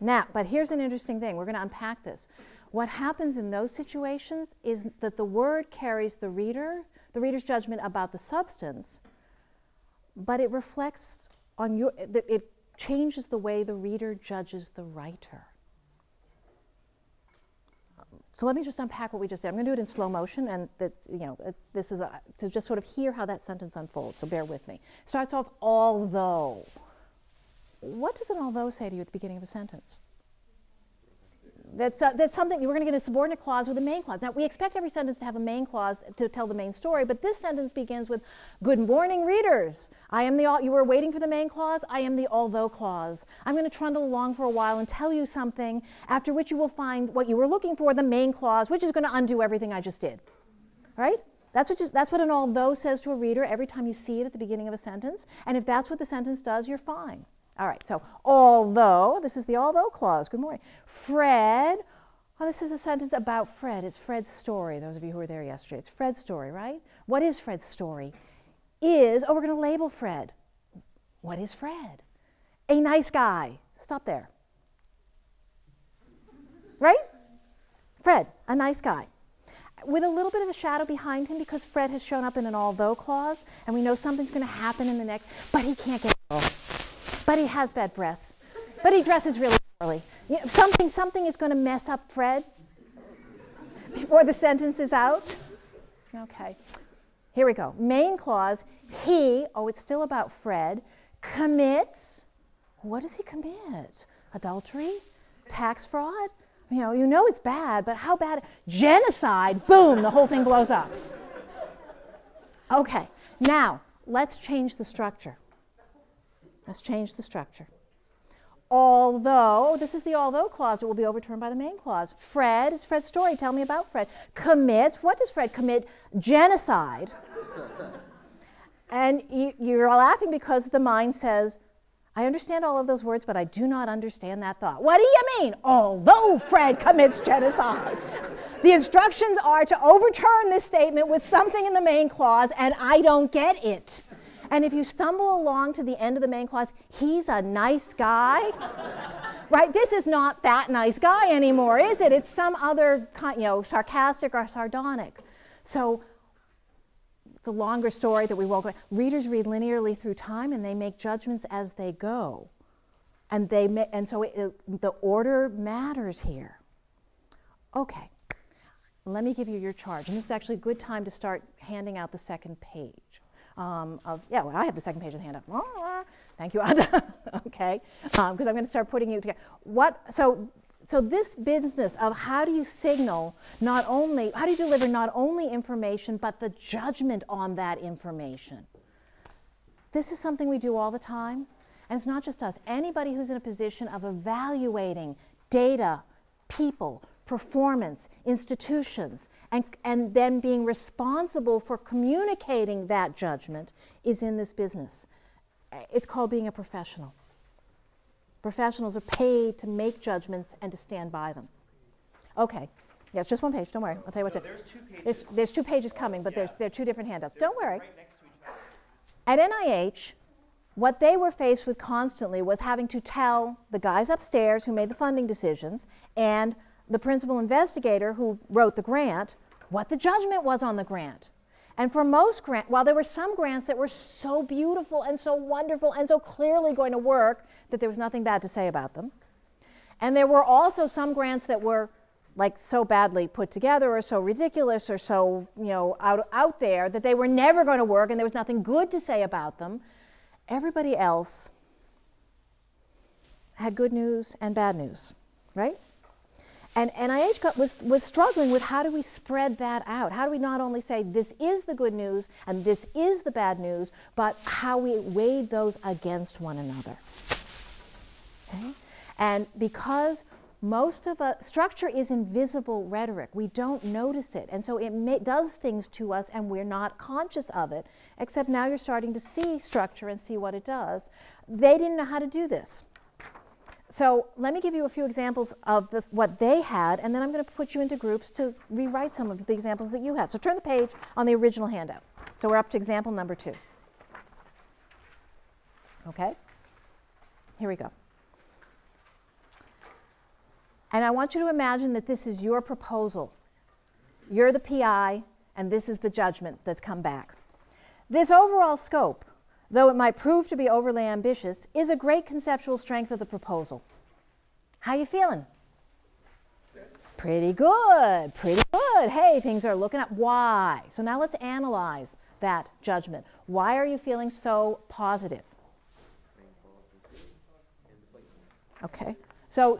Now, but here's an interesting thing. We're going to unpack this. What happens in those situations is that the word carries the reader's judgment about the substance, but it reflects on it changes the way the reader judges the writer. So let me just unpack what we just did. I'm going to do it in slow motion, and this is to just sort of hear how that sentence unfolds, so bear with me. It starts off, although. What does an although say to you at the beginning of a sentence? That's something, we're going to get a subordinate clause with a main clause. Now, we expect every sentence to have a main clause to tell the main story, but this sentence begins with, good morning, readers. You were waiting for the main clause. I am the although clause. I'm going to trundle along for a while and tell you something, after which you will find what you were looking for, the main clause, which is going to undo everything I just did. All right? That's what an although says to a reader every time you see it at the beginning of a sentence. And if that's what the sentence does, you're fine. All right, so although, this is the although clause. Good morning. Fred, this is a sentence about Fred. It's Fred's story. Those of you who were there yesterday, it's Fred's story, right? What is Fred's story? We're going to label Fred. What is Fred? A nice guy. Stop there. Right? Fred, a nice guy. With a little bit of a shadow behind him because Fred has shown up in an although clause, and we know something's going to happen in the next, but he can't get a girl. But he has bad breath. But he dresses really poorly. Something is going to mess up Fred before the sentence is out. Okay. Here we go. Main clause, he, it's still about Fred, commits. What does he commit? Adultery? Tax fraud? You know it's bad, but how bad? Genocide. Boom, the whole thing blows up. Okay. Now, let's change the structure. Let's change the structure. Although, this is the although clause, it will be overturned by the main clause. Fred, it's Fred's story, tell me about Fred. Commits, what does Fred commit? Genocide. And you're all laughing because the mind says, I understand all of those words, but I do not understand that thought. What do you mean? Although Fred commits genocide. The instructions are to overturn this statement with something in the main clause, and I don't get it. And if you stumble along to the end of the main clause, he's a nice guy, right? This is not that nice guy anymore, is it? It's some other kind, sarcastic or sardonic. So the longer story that we won't go, readers read linearly through time and they make judgments as they go. And so the order matters here. Okay, let me give you your charge. And this is actually a good time to start handing out the second page. I have the second page of the handout. Thank you, Anna. Okay, because I'm going to start putting you together. So this business of how do you signal how do you deliver not only information, but the judgment on that information? This is something we do all the time. And it's not just us. Anybody who's in a position of evaluating data, people, performance, institutions, and then being responsible for communicating that judgment is in this business. It's called being a professional. Professionals are paid to make judgments and to stand by them. Okay. Yeah, it's just one page. Don't worry. I'll tell you what. There's 2 pages. There's 2 pages coming, but there are 2 different handouts. Don't worry. Right next to each other. At NIH, what they were faced with constantly was having to tell the guys upstairs who made the funding decisions and the principal investigator who wrote the grant what the judgment was on the grant. And for most grants, while there were some grants that were so beautiful and so wonderful and so clearly going to work that there was nothing bad to say about them, and there were also some grants that were like so badly put together or so ridiculous or so out there that they were never going to work and there was nothing good to say about them, everybody else had good news and bad news, right? And NIH was struggling with how do we spread that out? How do we not only say this is the good news and this is the bad news, but how we weigh those against one another. Okay? And because most of structure is invisible rhetoric, we don't notice it. And so it does things to us and we're not conscious of it, except now you're starting to see structure and see what it does. They didn't know how to do this. So let me give you a few examples of what they had, and then I'm going to put you into groups to rewrite some of the examples that you have. So turn the page on the original handout. So we're up to example number 2. Okay? Here we go. And I want you to imagine that this is your proposal. You're the PI, and this is the judgment that's come back. This overall scope, though it might prove to be overly ambitious, is a great conceptual strength of the proposal. How you feeling? Good. Pretty good, pretty good. Hey, things are looking up. Why? So now let's analyze that judgment. Why are you feeling so positive? Okay, so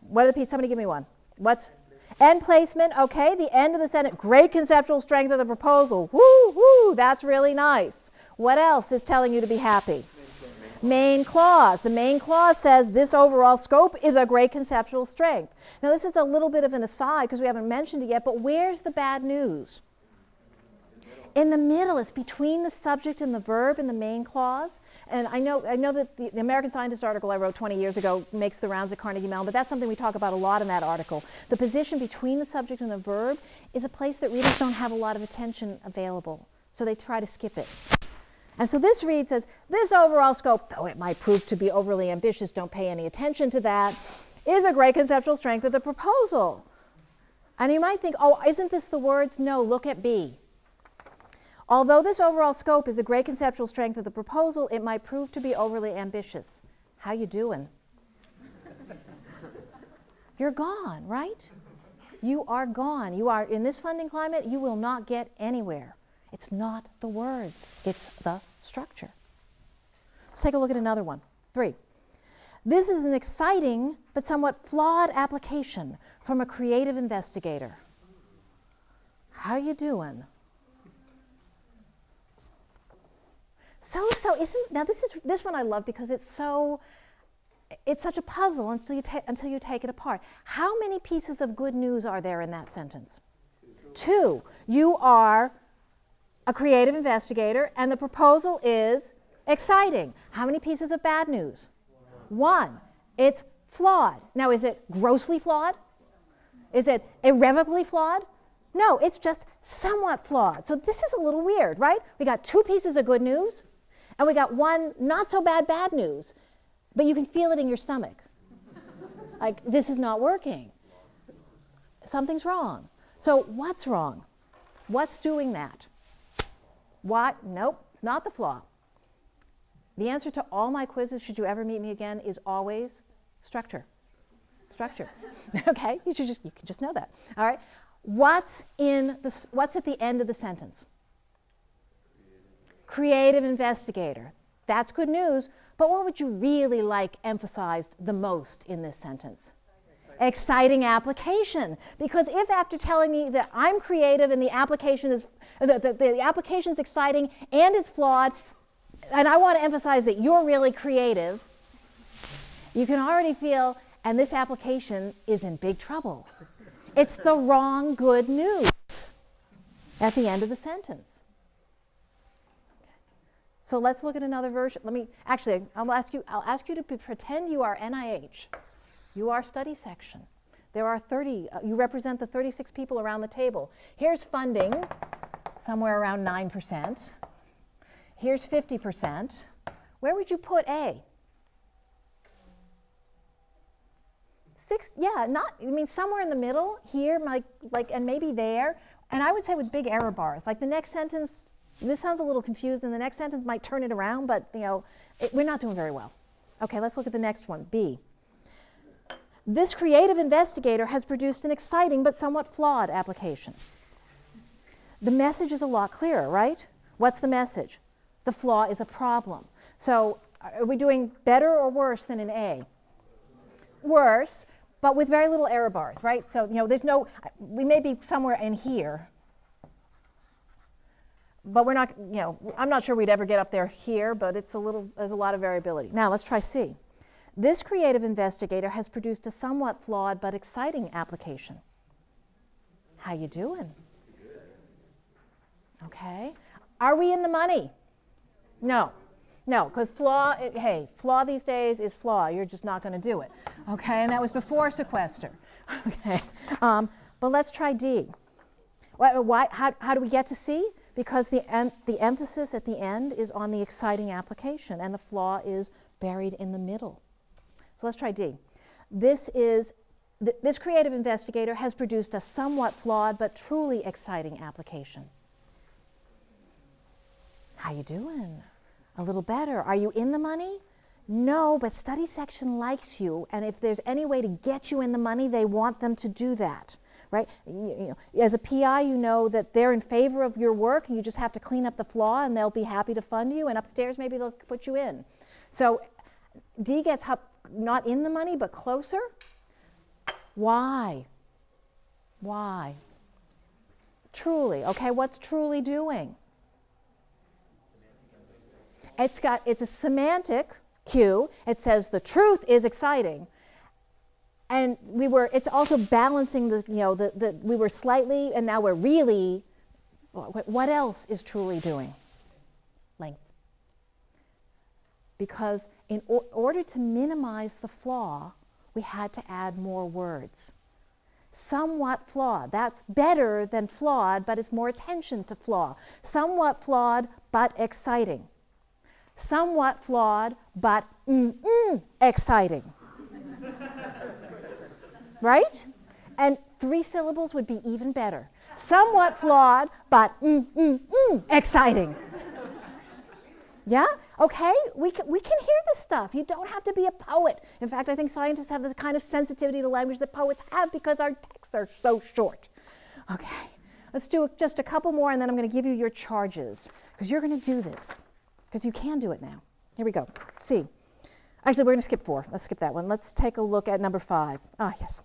what are the pieces? Somebody give me one. What's end placement? Okay, the end of the sentence. Great conceptual strength of the proposal. Woo, woo, that's really nice. What else is telling you to be happy? Main clause. The main clause says this overall scope is a great conceptual strength. Now this is a little bit of an aside because we haven't mentioned it yet, but where's the bad news? In the middle. It's between the subject and the verb in the main clause. And I know that the American Scientist article I wrote 20 years ago makes the rounds at Carnegie Mellon, but that's something we talk about a lot in that article. The position between the subject and the verb is a place that readers don't have a lot of attention available, so they try to skip it. And so this read says, this overall scope, though it might prove to be overly ambitious, don't pay any attention to that, is a great conceptual strength of the proposal. And you might think, oh, isn't this the words? No, look at B. Although this overall scope is a great conceptual strength of the proposal, it might prove to be overly ambitious. How you doing? You're gone, right? You are gone. You are, in this funding climate, you will not get anywhere. It's not the words, it's the structure. Let's take a look at another one. 3. This is an exciting but somewhat flawed application from a creative investigator. How you doing? Now this one I love because it's such a puzzle until you take it apart. How many pieces of good news are there in that sentence? 2. You are a creative investigator, and the proposal is exciting. How many pieces of bad news? 1. It's flawed. Now, is it grossly flawed? Is it irrevocably flawed? No, it's just somewhat flawed. So this is a little weird, right? We got two pieces of good news, and we got one not so bad news, but you can feel it in your stomach. Like, this is not working. Something's wrong. So what's wrong? What's doing that? What? Nope, it's not the flaw. The answer to all my quizzes, should you ever meet me again, is always structure. Structure. Okay? You can just know that. All right? What's at the end of the sentence? Creative investigator. That's good news, but what would you really like emphasized the most in this sentence? Exciting application. Because if after telling me that I'm creative and the application is the application is exciting and it's flawed, and I want to emphasize that you're really creative, you can already feel, and this application is in big trouble. It's the wrong good news at the end of the sentence. So let's look at another version. I'll ask you to pretend you are NIH. You are study section. There are 30, you represent the 36 people around the table. Here's funding, somewhere around 9%. Here's 50%. Where would you put A? Somewhere in the middle, here, and maybe there. And I would say with big error bars. Like the next sentence, this sounds a little confused, and the next sentence might turn it around, but we're not doing very well. Okay, let's look at the next one, B. This creative investigator has produced an exciting but somewhat flawed application. The message is a lot clearer, right? What's the message? The flaw is a problem. So are we doing better or worse than in A? Worse, but with very little error bars, right? So, we may be somewhere in here, but we're not, I'm not sure we'd ever get up there here, but there's a lot of variability. Now, let's try C. This creative investigator has produced a somewhat flawed but exciting application. How you doing? Okay. Are we in the money? No. No, because flaw these days is flaw. You're just not going to do it. Okay, and that was before sequester. Okay, but let's try D. How do we get to C? Because the emphasis at the end is on the exciting application, and the flaw is buried in the middle. So let's try D. This creative investigator has produced a somewhat flawed but truly exciting application. How you doing? A little better. Are you in the money? No, but study section likes you, and if there's any way to get you in the money, they want them to do that, right? As a PI, you know that they're in favor of your work, and you just have to clean up the flaw, and they'll be happy to fund you, and upstairs maybe they'll put you in. So D gets not in the money, but closer. Why? Why? Truly. Okay, what's truly doing? It's a semantic cue. It says the truth is exciting, and it's also balancing we were slightly, and now we're really. What else is truly doing? Length. Because in order to minimize the flaw, we had to add more words. Somewhat flawed. That's better than flawed, but it's more attention to flaw. Somewhat flawed, but exciting. Somewhat flawed, but exciting. Right? And 3 syllables would be even better. Somewhat flawed, but exciting. Yeah? Okay? We can hear this stuff. You don't have to be a poet. In fact, I think scientists have the kind of sensitivity to language that poets have because our texts are so short. Okay. Let's do just a couple more, and then I'm going to give you your charges, because you're going to do this. Because you can do it now. Here we go. C. Actually, we're going to skip 4. Let's skip that one. Let's take a look at number 5. Ah, yes.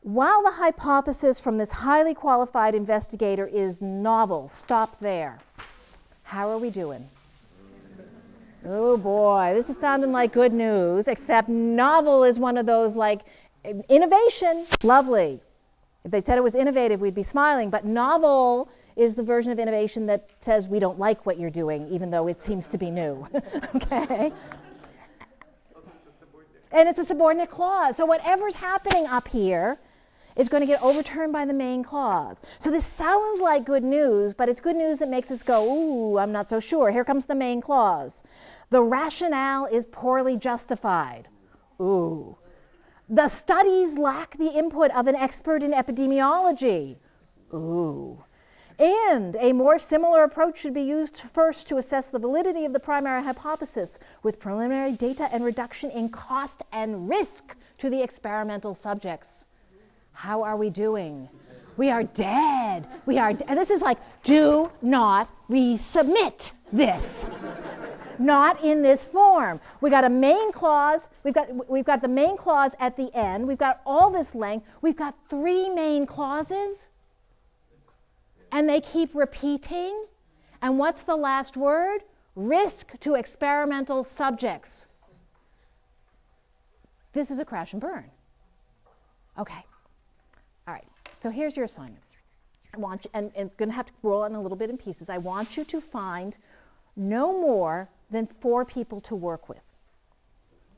While the hypothesis from this highly qualified investigator is novel, stop there. How are we doing? Oh boy, this is sounding like good news, except novel is one of those like innovation, lovely. If they said it was innovative, we'd be smiling, but novel is the version of innovation that says we don't like what you're doing, even though it seems to be new. Okay? And it's a subordinate clause. So whatever's happening up here is going to get overturned by the main clause. So this sounds like good news, but it's good news that makes us go, ooh, I'm not so sure. Here comes the main clause. The rationale is poorly justified. Ooh. The studies lack the input of an expert in epidemiology. Ooh. And a more similar approach should be used first to assess the validity of the primary hypothesis with preliminary data and reduction in cost and risk to the experimental subjects. How are we doing? We are dead. We are and this is like, do not resubmit this. Not in this form. We got a main clause. We've got the main clause at the end. We've got all this length. We've got 3 main clauses. And they keep repeating. And what's the last word? Risk to experimental subjects. This is a crash and burn. Okay. All right. So here's your assignment. I want you, and going to have to roll it in a little bit in pieces. I want you to find no more than 4 people to work with.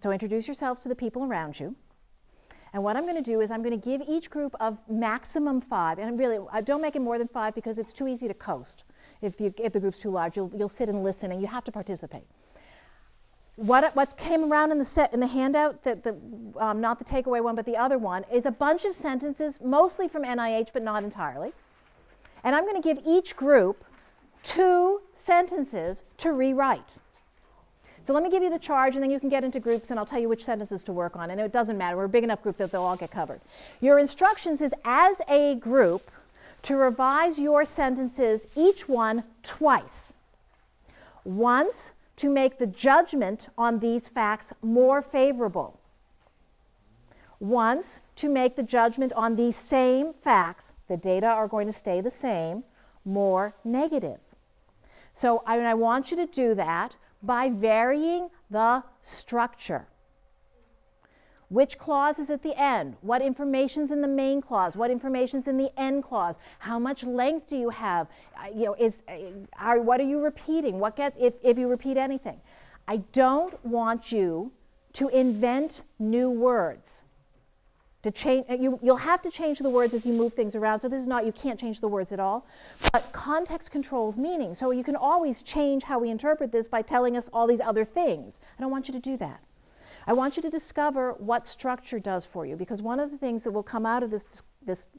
So introduce yourselves to the people around you. And what I'm going to do is I'm going to give each group of maximum 5. And really, don't make it more than 5 because it's too easy to coast. If the group's too large, you'll sit and listen, and you have to participate. What came around in the handout, not the takeaway one, but the other one, is a bunch of sentences, mostly from NIH, but not entirely. And I'm going to give each group 2 sentences to rewrite. So let me give you the charge, and then you can get into groups, and I'll tell you which sentences to work on. And it doesn't matter. We're a big enough group that they'll all get covered. Your instructions is, as a group, to revise your sentences, each one twice. Once to make the judgment on these facts more favorable. Once to make the judgment on these same facts, the data are going to stay the same, more negative. So I want you to do that by varying the structure. Which clause is at the end? What information's in the main clause? What information's in the end clause? How much length do you have? What are you repeating? If you repeat anything? I don't want you to invent new words. To change, you'll have to change the words as you move things around. So this is not, you can't change the words at all. But context controls meaning. So you can always change how we interpret this by telling us all these other things. I don't want you to do that. I want you to discover what structure does for you, because one of the things that will come out of this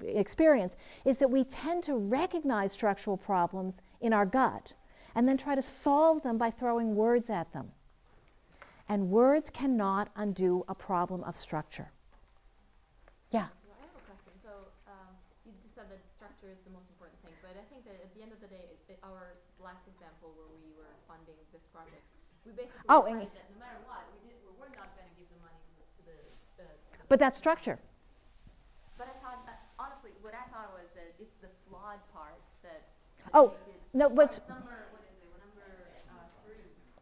experience is that we tend to recognize structural problems in our gut and then try to solve them by throwing words at them. And words cannot undo a problem of structure. Yeah? Well, I have a question. So you just said that structure is the most important thing, but I think that at the end of the day, our last example where we were funding this project, we basically decided that no matter what, we're not going to give the money to the but that's structure. But I thought, honestly, what I thought was that it's the flawed part that Oh, no, what's... Number, what is it? Number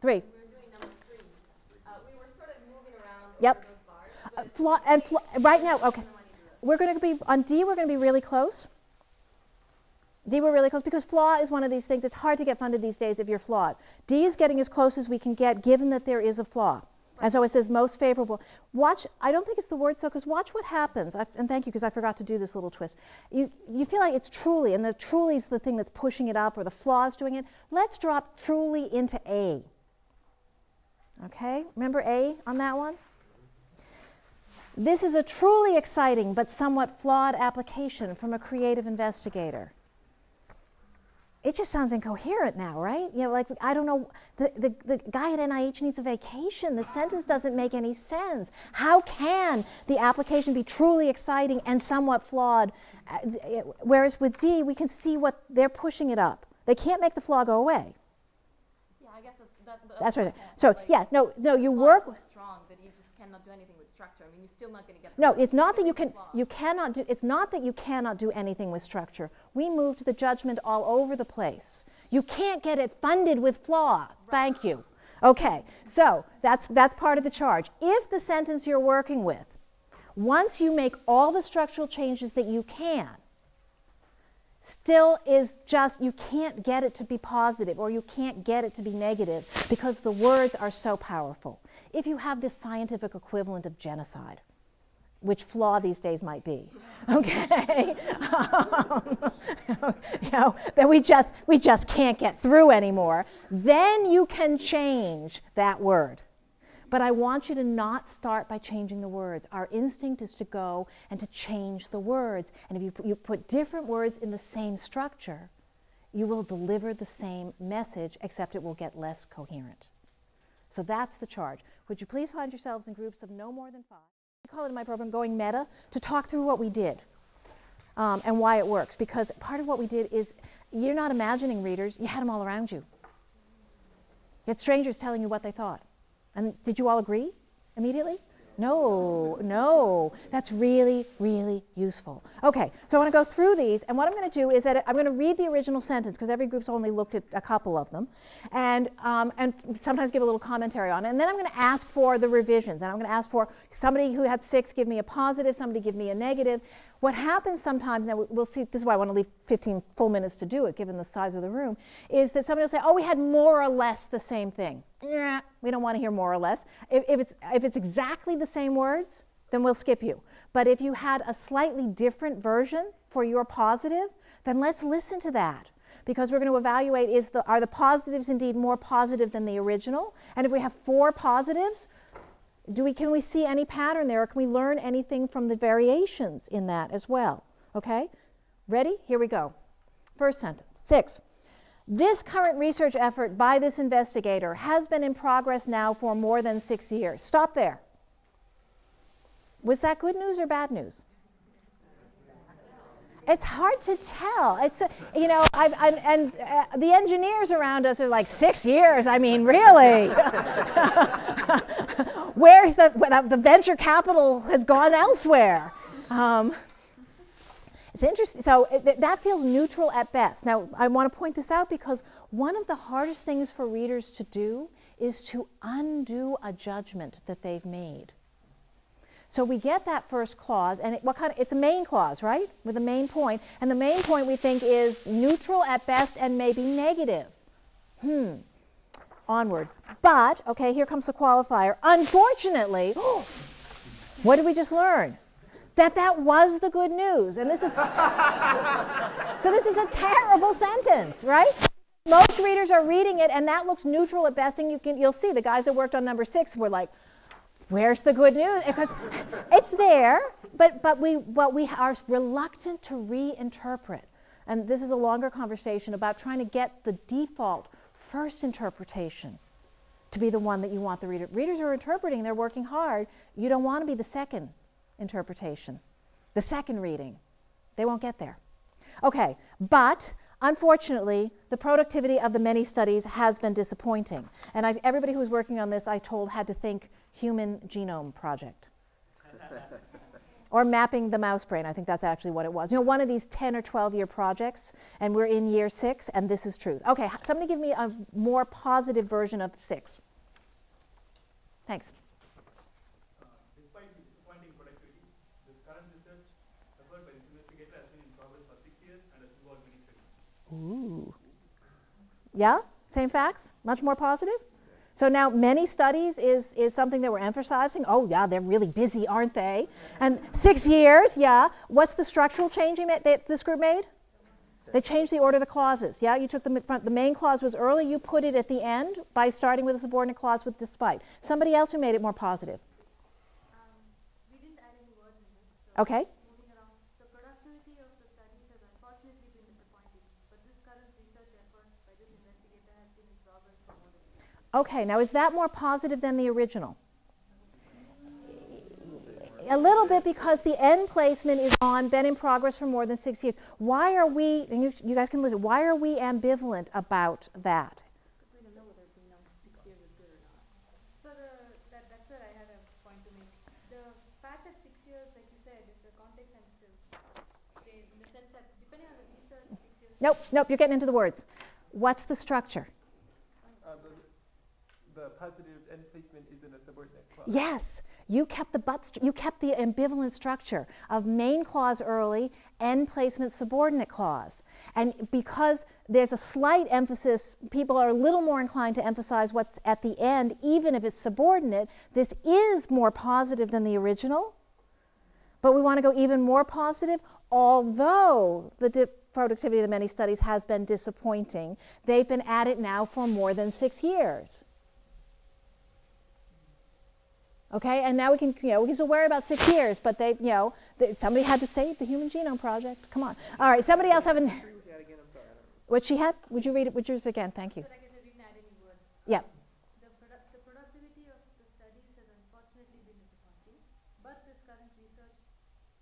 3. 3. We were doing number 3. We were sort of moving around Yep. those bars. Right now, okay. We're going to be, on D, we're going to be really close. D, we're really close, because flaw is one of these things. It's hard to get funded these days if you're flawed. D is getting as close as we can get, given that there is a flaw. And so it says most favorable. Watch, I don't think it's the word so, because watch what happens. And thank you, because I forgot to do this little twist. You feel like it's truly, and the truly is the thing that's pushing it up, or the flaw is doing it. Let's drop truly into A. Okay, remember A on that one? This is a truly exciting but somewhat flawed application from a creative investigator. It just sounds incoherent now, right? You know, like, I don't know, the guy at NIH needs a vacation. The sentence doesn't make any sense. How can the application be truly exciting and somewhat flawed? Whereas with D, we can see what they're pushing it up. They can't make the flaw go away. Yeah, I guess that's right. Yeah. So, like, yeah, no, you work. So strong that you just cannot do anything with structure. I mean, you're still not going to get. No, it's not that you cannot do. It's not that you cannot do anything with structure. We moved the judgment all over the place. You can't get it funded with flaw. Right. Thank you. Okay, so that's part of the charge. If the sentence you're working with, once you make all the structural changes that you can, still is just, you can't get it to be positive, or you can't get it to be negative, because the words are so powerful. If you have this scientific equivalent of genocide, which flaw these days might be. Okay, you know, that we just can't get through anymore, then you can change that word. But I want you to not start by changing the words. Our instinct is to go and to change the words. And if you put different words in the same structure, you will deliver the same message, except it will get less coherent. So that's the charge. Would you please find yourselves in groups of no more than 5? I call it in my program Going Meta, to talk through what we did and why it works. Because part of what we did is, you're not imagining readers, you had them all around you. You had strangers telling you what they thought. And did you all agree immediately? No, no. That's really, really useful. Okay, so I want to go through these, and what I'm going to do is that I'm going to read the original sentence, because every group's only looked at a couple of them, and sometimes give a little commentary on it. And then I'm going to ask for the revisions, and I'm going to ask for somebody who had 6 give me a positive, somebody give me a negative. What happens sometimes, now we'll see, this is why I want to leave 15 full minutes to do it, given the size of the room, is that somebody will say, oh, we had more or less the same thing. Yeah, we don't want to hear more or less. If it's exactly the same words, then we'll skip you. But if you had a slightly different version for your positive, then let's listen to that. Because we're going to evaluate, are the positives indeed more positive than the original? And if we have 4 positives, can we see any pattern there, or can we learn anything from the variations in that as well? Okay? Ready? Here we go. First sentence. 6. This current research effort by this investigator has been in progress now for more than 6 years. Stop there. Was that good news or bad news? It's hard to tell. It's, you know, the engineers around us are like, 6 years? I mean, really? Where's the venture capital has gone elsewhere? It's interesting. So that feels neutral at best. Now, I want to point this out because one of the hardest things for readers to do is to undo a judgment that they've made. So we get that first clause, and it's a main clause, right? With a main point. And the main point we think is neutral at best and maybe negative. Onward. But, okay, here comes the qualifier. Unfortunately, what did we just learn? That was the good news. And this is, so this is a terrible sentence, right? Most readers are reading it, and that looks neutral at best, and you'll see the guys that worked on number 6 were like, where's the good news? Because it's there, but we are reluctant to reinterpret. And this is a longer conversation about trying to get the default first interpretation to be the one that you want the reader. Readers are interpreting, they're working hard. You don't want to be the second interpretation, the second reading. They won't get there. Okay, but unfortunately, the productivity of the many studies has been disappointing. And everybody who was working on this, I told, had to think Human Genome Project. Or mapping the mouse brain. I think that's actually what it was. You know, one of these 10 or 12-year projects, and we're in year 6, and this is truth. Okay, somebody give me a more positive version of 6. Thanks. Despite the disappointing productivity, this current research effort by this investigator has been in progress for 6 years and has involved many studies. Ooh. Yeah? Same facts? Much more positive? So now many studies is something that we're emphasizing. Oh yeah, they're really busy, aren't they? And 6 years, yeah. What's the structural changing that this group made? They changed the order of the clauses. Yeah, you took the main clause was early, you put it at the end by starting with a subordinate clause with despite. Somebody else who made it more positive. We didn't add any words in this. So okay. Moving around, the productivity of the studies has unfortunately been disappointing, but this current research effort by this investigator has been in progress for more than 6 years. Okay, now is that more positive than the original? A little bit, because the end placement is on, been in progress for more than 6 years. Why are we, and you guys can listen, why are we ambivalent about that? Because we don't know whether being on 6 years is good or not. So that's where I had a point to make. The fact that 6 years, like you said, is a context sensitive, in the sense that depending on the research, 6 years... Nope, you're getting into the words. What's the structure? The positive end placement is in a subordinate clause. Yes. You kept the ambivalent structure of main clause early, end placement subordinate clause. And because there's a slight emphasis, people are a little more inclined to emphasize what's at the end, even if it's subordinate. This is more positive than the original. But we want to go even more positive, although the productivity of the many studies has been disappointing. They've been at it now for more than 6 years. Okay, and now we can, we can still worry about 6 years, but they, somebody had to save the Human Genome Project. Come on. All right, somebody else have what she had? Would you read it? Would yours again? Thank you. So like I said, we didn't add any words. Yeah. The productivity of the studies has unfortunately been disappointing, but this current research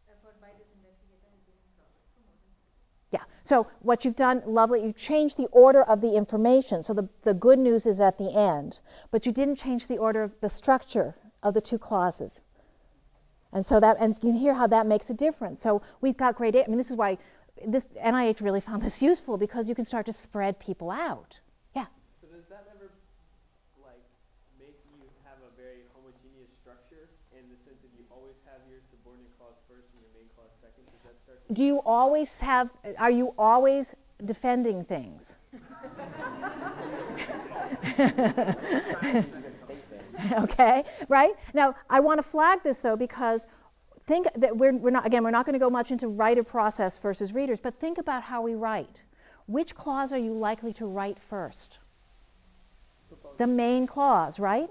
effort by this investigator has been in progress for more than 6 years. Yeah, so what you've done, lovely, you changed the order of the information. So the good news is at the end, but you didn't change the order of the structure of the two clauses. And so that, and you can hear how that makes a difference. So we've got great, this is why this NIH really found this useful, because you can start to spread people out. Yeah? So does that ever, make you have a very homogeneous structure in the sense that you always have your subordinate clause first and your main clause second? Does that start to... Do you always have, are you always defending things? Okay, right? Now, I want to flag this, though, because think that we're not going to go much into writer process versus readers, but think about how we write. Which clause are you likely to write first? The main clause, right?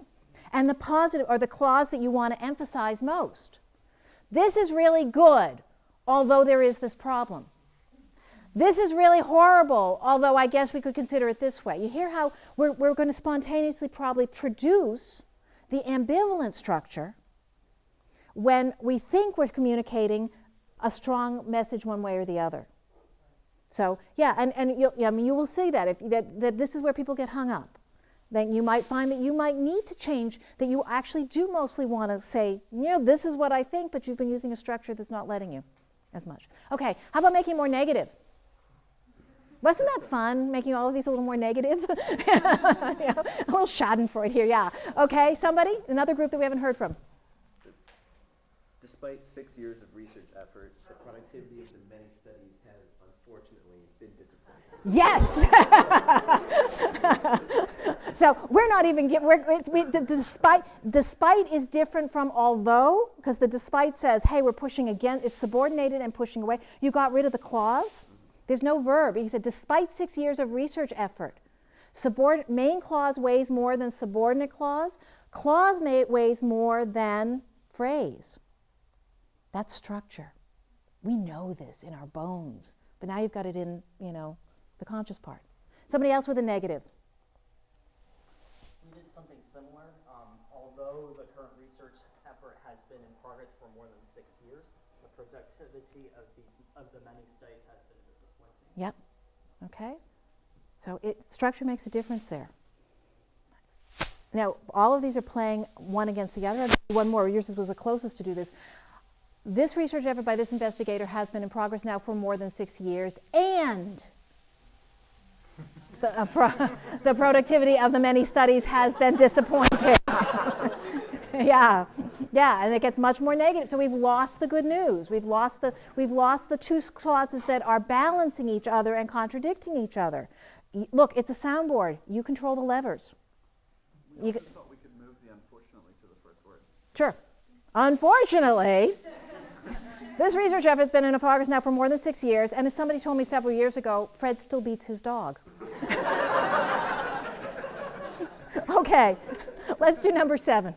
And the positive, or the clause that you want to emphasize most. This is really good, although there is this problem. This is really horrible, although I guess we could consider it this way. You hear how we're going to spontaneously probably produce the ambivalent structure when we think we're communicating a strong message one way or the other. So, yeah, and you will see that, that this is where people get hung up. Then you might find that you might need to change, that you actually do mostly want to say, this is what I think, but you've been using a structure that's not letting you as much. Okay, how about making more negative? Wasn't that fun, making all of these a little more negative? A little schadenfreude here, yeah. Okay, somebody? Another group that we haven't heard from. Despite 6 years of research effort, the productivity of the many studies has unfortunately been disappointing. Yes! So we're not even despite is different from although, because the despite says, hey, we're pushing against, it's subordinated and pushing away. You got rid of the clause. There's no verb. He said, despite 6 years of research effort, main clause weighs more than subordinate clause. Clause weighs more than phrase. That's structure. We know this in our bones, but now you've got it in, the conscious part. Somebody else with a negative. We did something similar. Although the current research effort has been in progress for more than 6 years, the productivity of the many studies has been disappointing. Yep. Okay. So structure makes a difference there. Now, all of these are playing one against the other. One more. Yours was the closest to do this. This research effort by this investigator has been in progress now for more than 6 years, and the productivity of the many studies has been disappointing. Yeah, and it gets much more negative. So we've lost the good news. We've lost the two clauses that are balancing each other and contradicting each other. Look, it's a soundboard. You control the levers. We thought we could move the unfortunately to the first word. Sure. Unfortunately, this research effort has been in progress now for more than 6 years, and as somebody told me several years ago, Fred still beats his dog. Okay, let's do number 7.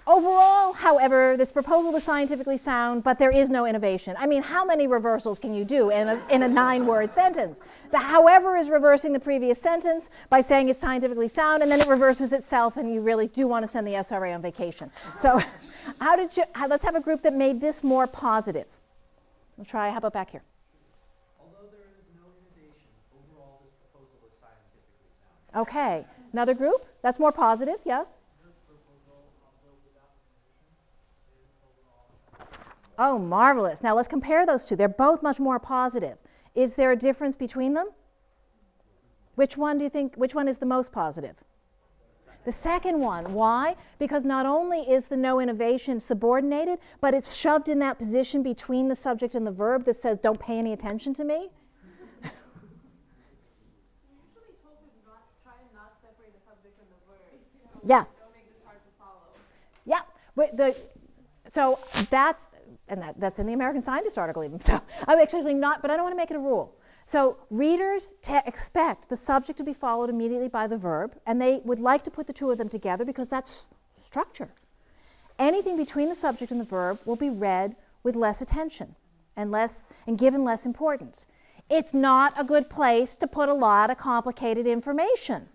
Overall, however, this proposal was scientifically sound, but there is no innovation. I mean, how many reversals can you do in a 9-word sentence? The however is reversing the previous sentence by saying it's scientifically sound, and then it reverses itself, and you really do want to send the SRA on vacation. So let's have a group that made this more positive. We'll try, how about back here? Although there is no innovation, overall this proposal is scientifically sound. Okay, another group? That's more positive, yeah? Oh, marvelous. Now let's compare those two. They're both much more positive. Is there a difference between them? Which one do you think, which one is the most positive? The second one. Why? Because not only is the no innovation subordinated, but it's shoved in that position between the subject and the verb that says, don't pay any attention to me. We usually told you to try and not separate the subject and the verb. Yeah. Don't make this hard to follow. Yeah. So that's in the American Scientist article even. So I'm actually not, but I don't want to make it a rule. So readers expect the subject to be followed immediately by the verb, and they would like to put the two of them together because that's structure. Anything between the subject and the verb will be read with less attention and given less importance. It's not a good place to put a lot of complicated information.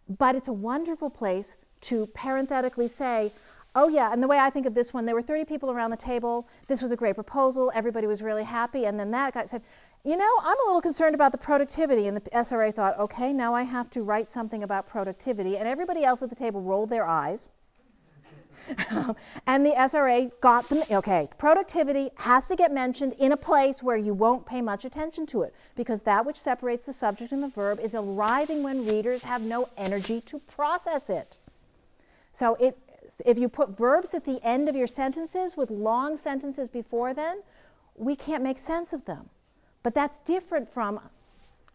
But it's a wonderful place to parenthetically say, oh yeah, and the way I think of this one, there were 30 people around the table, this was a great proposal, everybody was really happy, and then that guy said, you know, I'm a little concerned about the productivity, and the SRA thought, okay, now I have to write something about productivity, and everybody else at the table rolled their eyes. And the SRA got them, okay, productivity has to get mentioned in a place where you won't pay much attention to it, because that which separates the subject and the verb is arriving when readers have no energy to process it. So if you put verbs at the end of your sentences with long sentences before then, we can't make sense of them. But that's different from,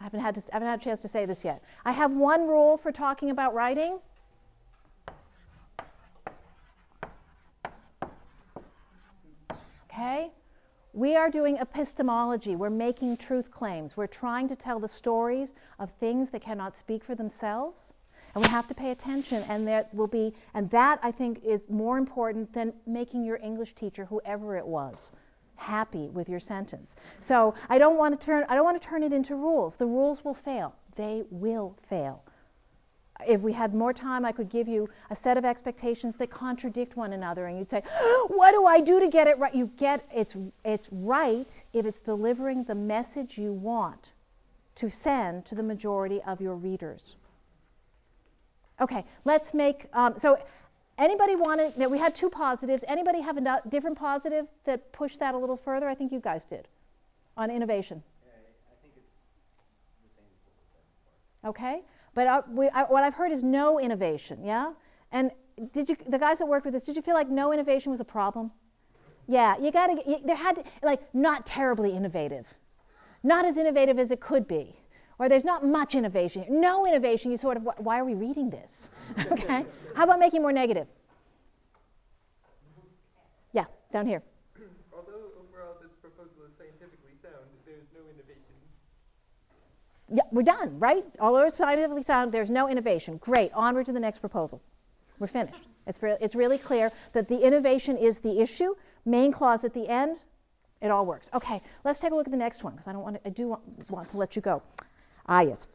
I haven't had a chance to say this yet. I have one rule for talking about writing. Okay? We are doing epistemology. We're making truth claims. We're trying to tell the stories of things that cannot speak for themselves. And we have to pay attention, and that I think is more important than making your English teacher, whoever it was, happy with your sentence. So I don't want to turn it into rules. The rules will fail. They will fail. If we had more time, I could give you a set of expectations that contradict one another, and you'd say, what do I do to get it right? It's right if it's delivering the message you want to send to the majority of your readers. Okay, let's make, so anybody wanted, we had two positives. Anybody have a different positive that pushed that a little further? I think you guys did, on innovation. Yeah, I think it's the same as what was said before. Okay, but what I've heard is no innovation, yeah? And the guys that worked with this, did you feel like no innovation was a problem? Yeah, there had to, like, not terribly innovative. Not as innovative as it could be. Or there's not much innovation. No innovation, you sort of, why are we reading this? Okay? How about making more negative? Yeah, down here. Although overall this proposal is scientifically sound, there's no innovation. Yeah, we're done, right? Although it's scientifically sound, there's no innovation. Great, onward to the next proposal. We're finished. It's really clear that the innovation is the issue. Main clause at the end, it all works. Okay, let's take a look at the next one, because I do want to let you go. Ah, yes.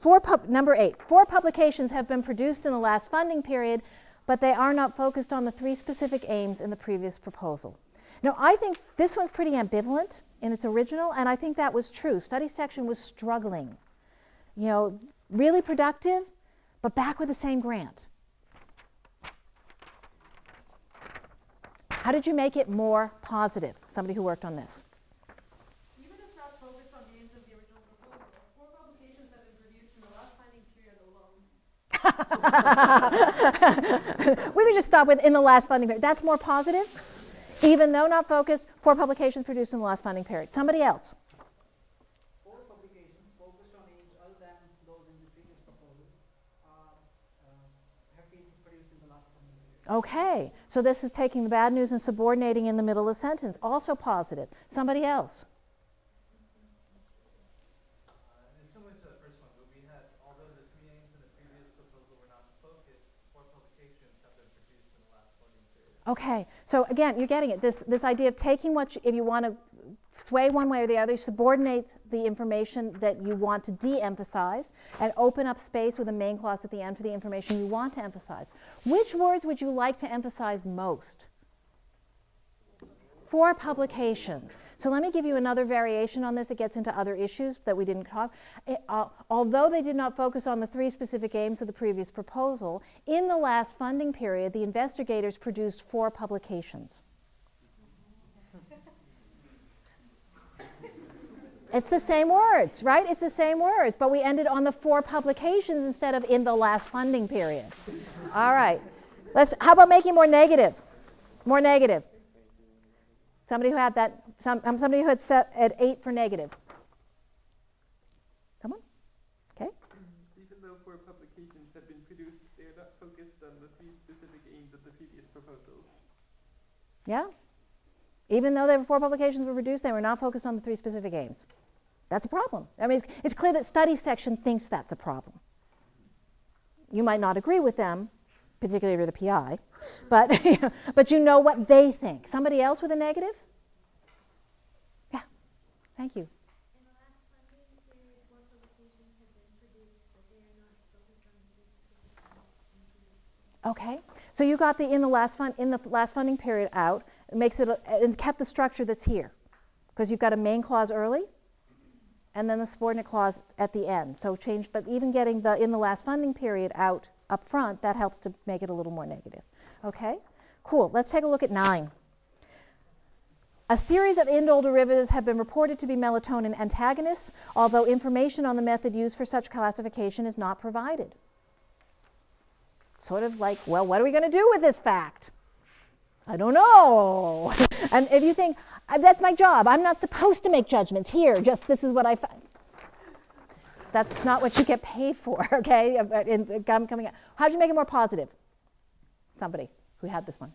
Number 8. 4 publications have been produced in the last funding period, but they are not focused on the 3 specific aims in the previous proposal. Now, I think this one's pretty ambivalent in its original, and I think that was true. Study section was struggling. You know, really productive, but back with the same grant. How did you make it more positive? Somebody who worked on this. Even if not focused on the aims of the original proposal, 4 publications have been produced in the last funding period alone. We could just stop with in the last funding period. That's more positive. Even though not focused, 4 publications produced in the last funding period. Somebody else. 4 publications focused on aims other than those in the previous proposal have been produced in the last funding period. Okay, so this is taking the bad news and subordinating in the middle of the sentence. Also positive. Somebody else. It's similar to the first one, but we had, although the 3 aims in the previous proposal were not focused, 4 publications have been produced in the last funding period. Okay, so again, you're getting it. This idea of taking if you want to sway one way or the other, subordinate the information that you want to de-emphasize and open up space with a main clause at the end for the information you want to emphasize. Which words would you like to emphasize most? 4 publications. So let me give you another variation on this. It gets into other issues that we didn't talk. Although they did not focus on the 3 specific aims of the previous proposal, in the last funding period, the investigators produced 4 publications. It's the same words, right? It's the same words, but we ended on the 4 publications instead of in the last funding period. All right. How about making more negative? More negative. Somebody who had that, somebody who had set at 8 for negative. Come on. Okay. Even though 4 publications have been produced, they are not focused on the 3 specific aims of the previous proposal. Yeah? Even though their 4 publications were reduced, they were not focused on the 3 specific aims. That's a problem. I mean, it's clear that study section thinks that's a problem. You might not agree with them, particularly if you're the PI, but, but you know what they think. Somebody else with a negative? Yeah, thank you. Okay, so you got the in the last funding period out. It makes it and kept the structure that's here, because you've got a main clause early, and then the subordinate clause at the end. So change, but even getting the in the last funding period out up front, that helps to make it a little more negative. Okay, cool. Let's take a look at 9. A series of indole derivatives have been reported to be melatonin antagonists, although information on the method used for such classification is not provided. Sort of like, well, what are we going to do with this fact? I don't know. And if you think, that's my job, I'm not supposed to make judgments here, just this is what I found. That's not what you get paid for, okay? Coming out. How'd you make it more positive? Somebody who had this one.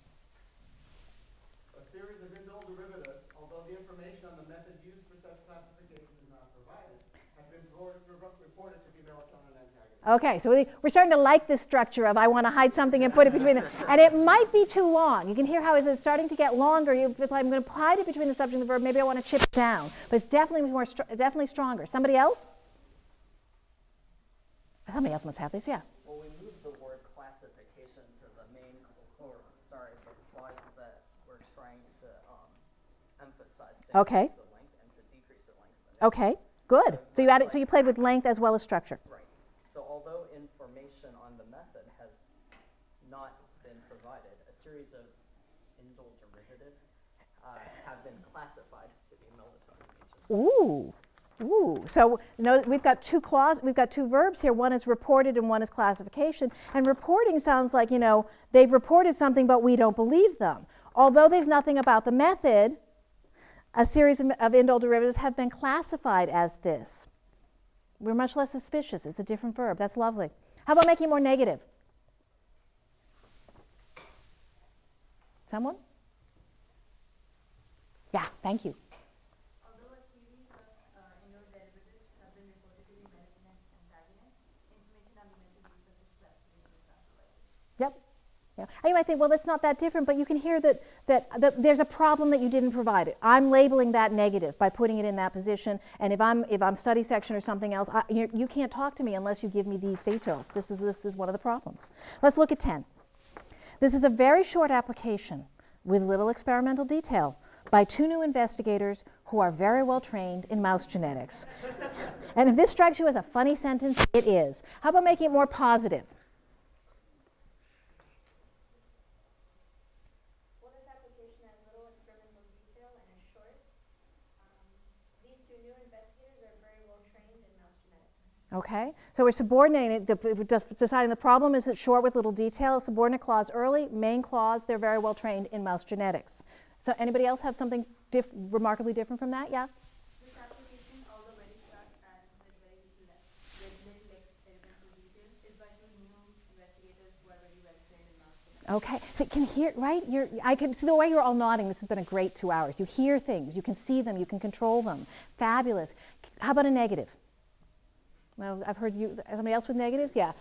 A series of indole derivatives, although the information on the method used for such classification is not provided, have been reported to be melatonin antagonists. Okay, so we're starting to like this structure of I want to hide something and put it between them. And it might be too long. You can hear how it's starting to get longer. It's like I'm going to hide it between the subject and the verb. Maybe I want to chip it down. But it's definitely definitely stronger. Somebody else? Somebody else must have this, yeah. Well, we moved the word classification to the main, or sorry, the clause that we're trying to emphasize to Okay. increase the length and to decrease the length. Okay, good. So you added, so you played with length as well as structure. Right. So although information on the method has not been provided, a series of indole derivatives have been classified to be melatonin agents. Ooh. Ooh, so we've got two verbs here. One is reported and one is classification. And reporting sounds like, they've reported something, but we don't believe them. Although there's nothing about the method, a series of indole derivatives have been classified as this. We're much less suspicious. It's a different verb. That's lovely. How about making it more negative? Someone? Yeah, thank you. Yep. Yeah. And you might think, well, that's not that different, but you can hear that there's a problem that you didn't provide it. I'm labeling that negative by putting it in that position, and if I'm study section or something else, you can't talk to me unless you give me these details. This is one of the problems. Let's look at 10. This is a very short application with little experimental detail by 2 new investigators who are very well trained in mouse genetics. And if this strikes you as a funny sentence, it is. How about making it more positive? Okay, so we're subordinating it, deciding the problem is it's short with little detail, subordinate clause early, main clause, they're very well trained in mouse genetics. So anybody else have something remarkably different from that? Yeah? This application, although very short and with very little experimental detail, is by 2 new investigators who are very well trained in mouse genetics. Okay, so you can hear, right? I can see the way you're all nodding. This has been a great 2 hours. You hear things, you can see them, you can control them. Fabulous. How about a negative? Well, I've heard you, somebody else with negatives? Yeah.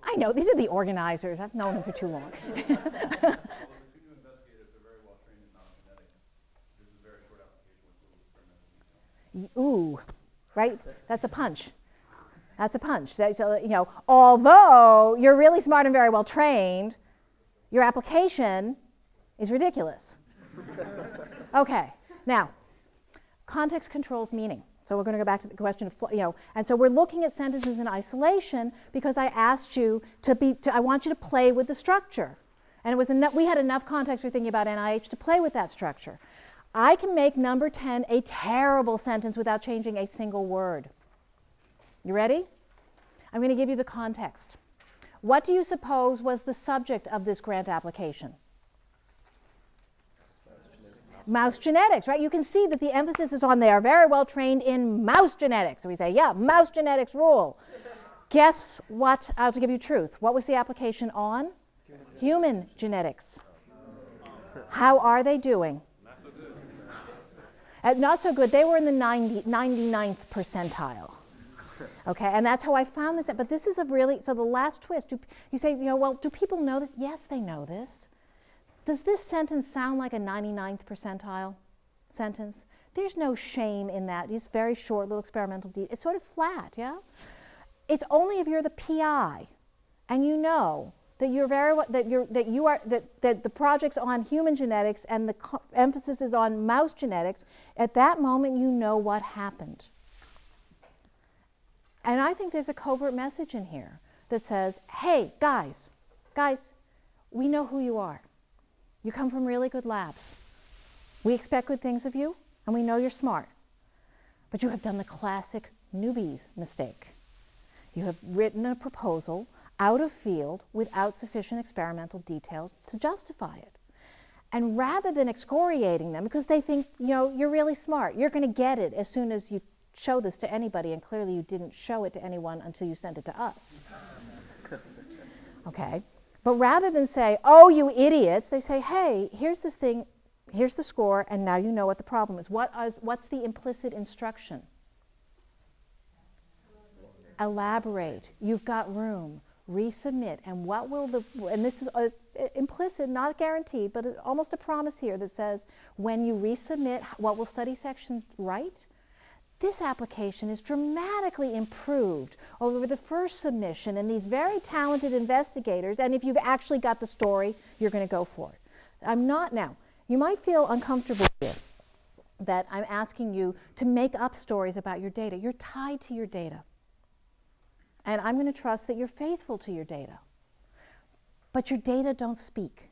I know, these are the organizers. I've known them for too long. Well, the 2 new investigators are very well trained in mouse genetics. This is a very short application with little experimental detail. Ooh, right? That's a punch. That's a punch. So, although you're really smart and very well trained, your application is ridiculous. Okay, now, context controls meaning. So we're going to go back to the question of, and so we're looking at sentences in isolation because I asked you I want you to play with the structure. And it was we had enough context for thinking about NIH to play with that structure. I can make number 10 a terrible sentence without changing a single word. You ready? I'm going to give you the context. What do you suppose was the subject of this grant application? Mouse genetics, right? You can see that the emphasis is on they are very well trained in mouse genetics. So we say, yeah, mouse genetics rule. Guess what? I'll give you truth. What was the application on? Human genetics. How are they doing? Not so good. Not so good. They were in the 99th percentile. Okay, and that's how I found this. But this is a really, so the last twist, you say, well, do people know this? Yes, they know this. Does this sentence sound like a 99th percentile sentence? There's no shame in that. It's very short, little experimental detail. It's sort of flat, yeah? It's only if you're the PI and you know that that the project's on human genetics and the emphasis is on mouse genetics, at that moment you know what happened. And I think there's a covert message in here that says, hey, guys, we know who you are. You come from really good labs. We expect good things of you, and we know you're smart. But you have done the classic newbies mistake. You have written a proposal out of field without sufficient experimental detail to justify it. And rather than excoriating them, because they think, you're really smart, you're going to get it as soon as you show this to anybody, and clearly you didn't show it to anyone until you sent it to us. Okay? But rather than say, oh, you idiots, they say, hey, here's this thing, here's the score, and now you know what the problem is. What's the implicit instruction? Elaborate. You've got room. Resubmit. And what will and this is implicit, not guaranteed, but almost a promise here that says, when you resubmit, what will study sections write? This application is dramatically improved over the first submission, and these very talented investigators, and if you've actually got the story, you're going to go for it. I'm not now. You might feel uncomfortable here that I'm asking you to make up stories about your data. You're tied to your data. And I'm going to trust that you're faithful to your data. But your data don't speak.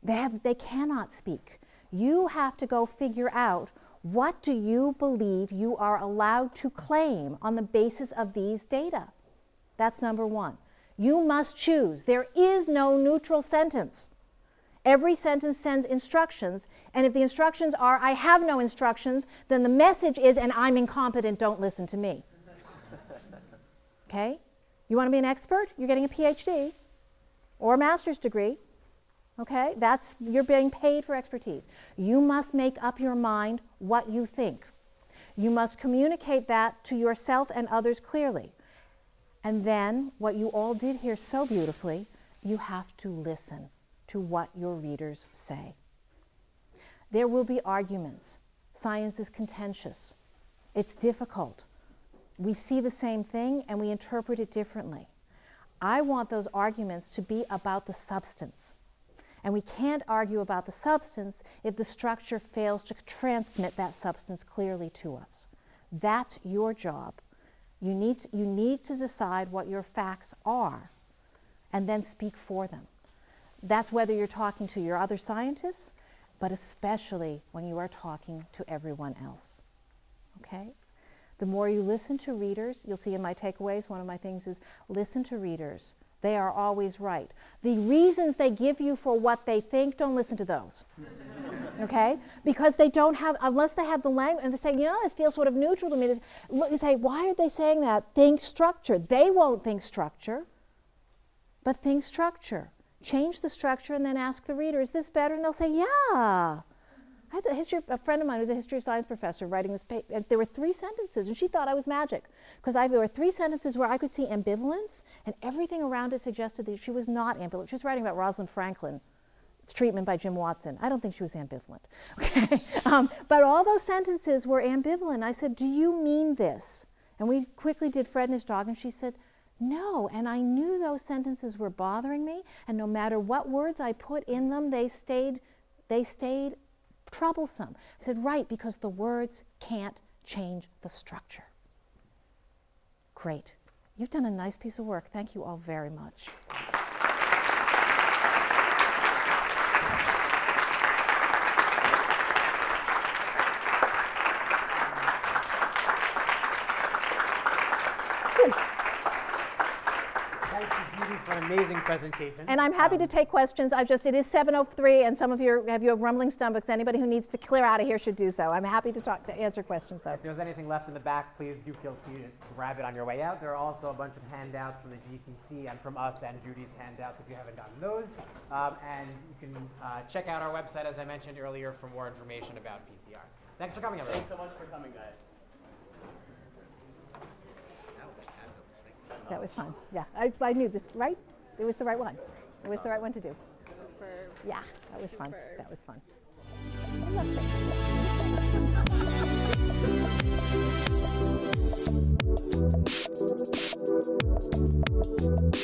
They cannot speak. You have to go figure out, what do you believe you are allowed to claim on the basis of these data? That's number one. You must choose. There is no neutral sentence. Every sentence sends instructions, and if the instructions are, I have no instructions, then the message is, and I'm incompetent, don't listen to me. Okay? You want to be an expert? You're getting a PhD or a master's degree. Okay? You're being paid for expertise. You must make up your mind what you think. You must communicate that to yourself and others clearly. And then, what you all did here so beautifully, you have to listen to what your readers say. There will be arguments. Science is contentious. It's difficult. We see the same thing and we interpret it differently. I want those arguments to be about the substance. And we can't argue about the substance if the structure fails to transmit that substance clearly to us. That's your job. You need to decide what your facts are and then speak for them. That's whether you're talking to your other scientists, but especially when you are talking to everyone else. Okay? The more you listen to readers, you'll see in my takeaways, one of my things is listen to readers. They are always right. The reasons they give you for what they think, don't listen to those. Okay? Because they don't have, unless they have the language, and they say, this feels sort of neutral to me. You say, why are they saying that? Think structure. They won't think structure, but think structure. Change the structure and then ask the reader, is this better? And they'll say, yeah. I had a friend of mine who was a history of science professor writing this paper, and there were 3 sentences, and she thought I was magic, because there were 3 sentences where I could see ambivalence, and everything around it suggested that she was not ambivalent. She was writing about Rosalind Franklin's treatment by Jim Watson. I don't think she was ambivalent. Okay? But all those sentences were ambivalent. I said, do you mean this? And we quickly did Fred and his dog, and she said, no, and I knew those sentences were bothering me, and no matter what words I put in them, they stayed troublesome. I said, right, because the words can't change the structure. Great. You've done a nice piece of work. Thank you all very much. Thank you, Judy. Judy, for an amazing presentation. And I'm happy to take questions. It is 7:03, and some of you have rumbling stomachs. Anybody who needs to clear out of here should do so. I'm happy to answer questions, though. If there's anything left in the back, please do feel free to grab it on your way out. There are also a bunch of handouts from the GCC and from us and Judy's handouts if you haven't gotten those. And you can check out our website, as I mentioned earlier, for more information about PCR. Thanks for coming, everyone. Thanks so much for coming, guys. That was fun. Yeah, I knew this, right? It was the right one. It was the right one to do. Superb. Yeah, that was fun. Superb. That was fun. I loved it.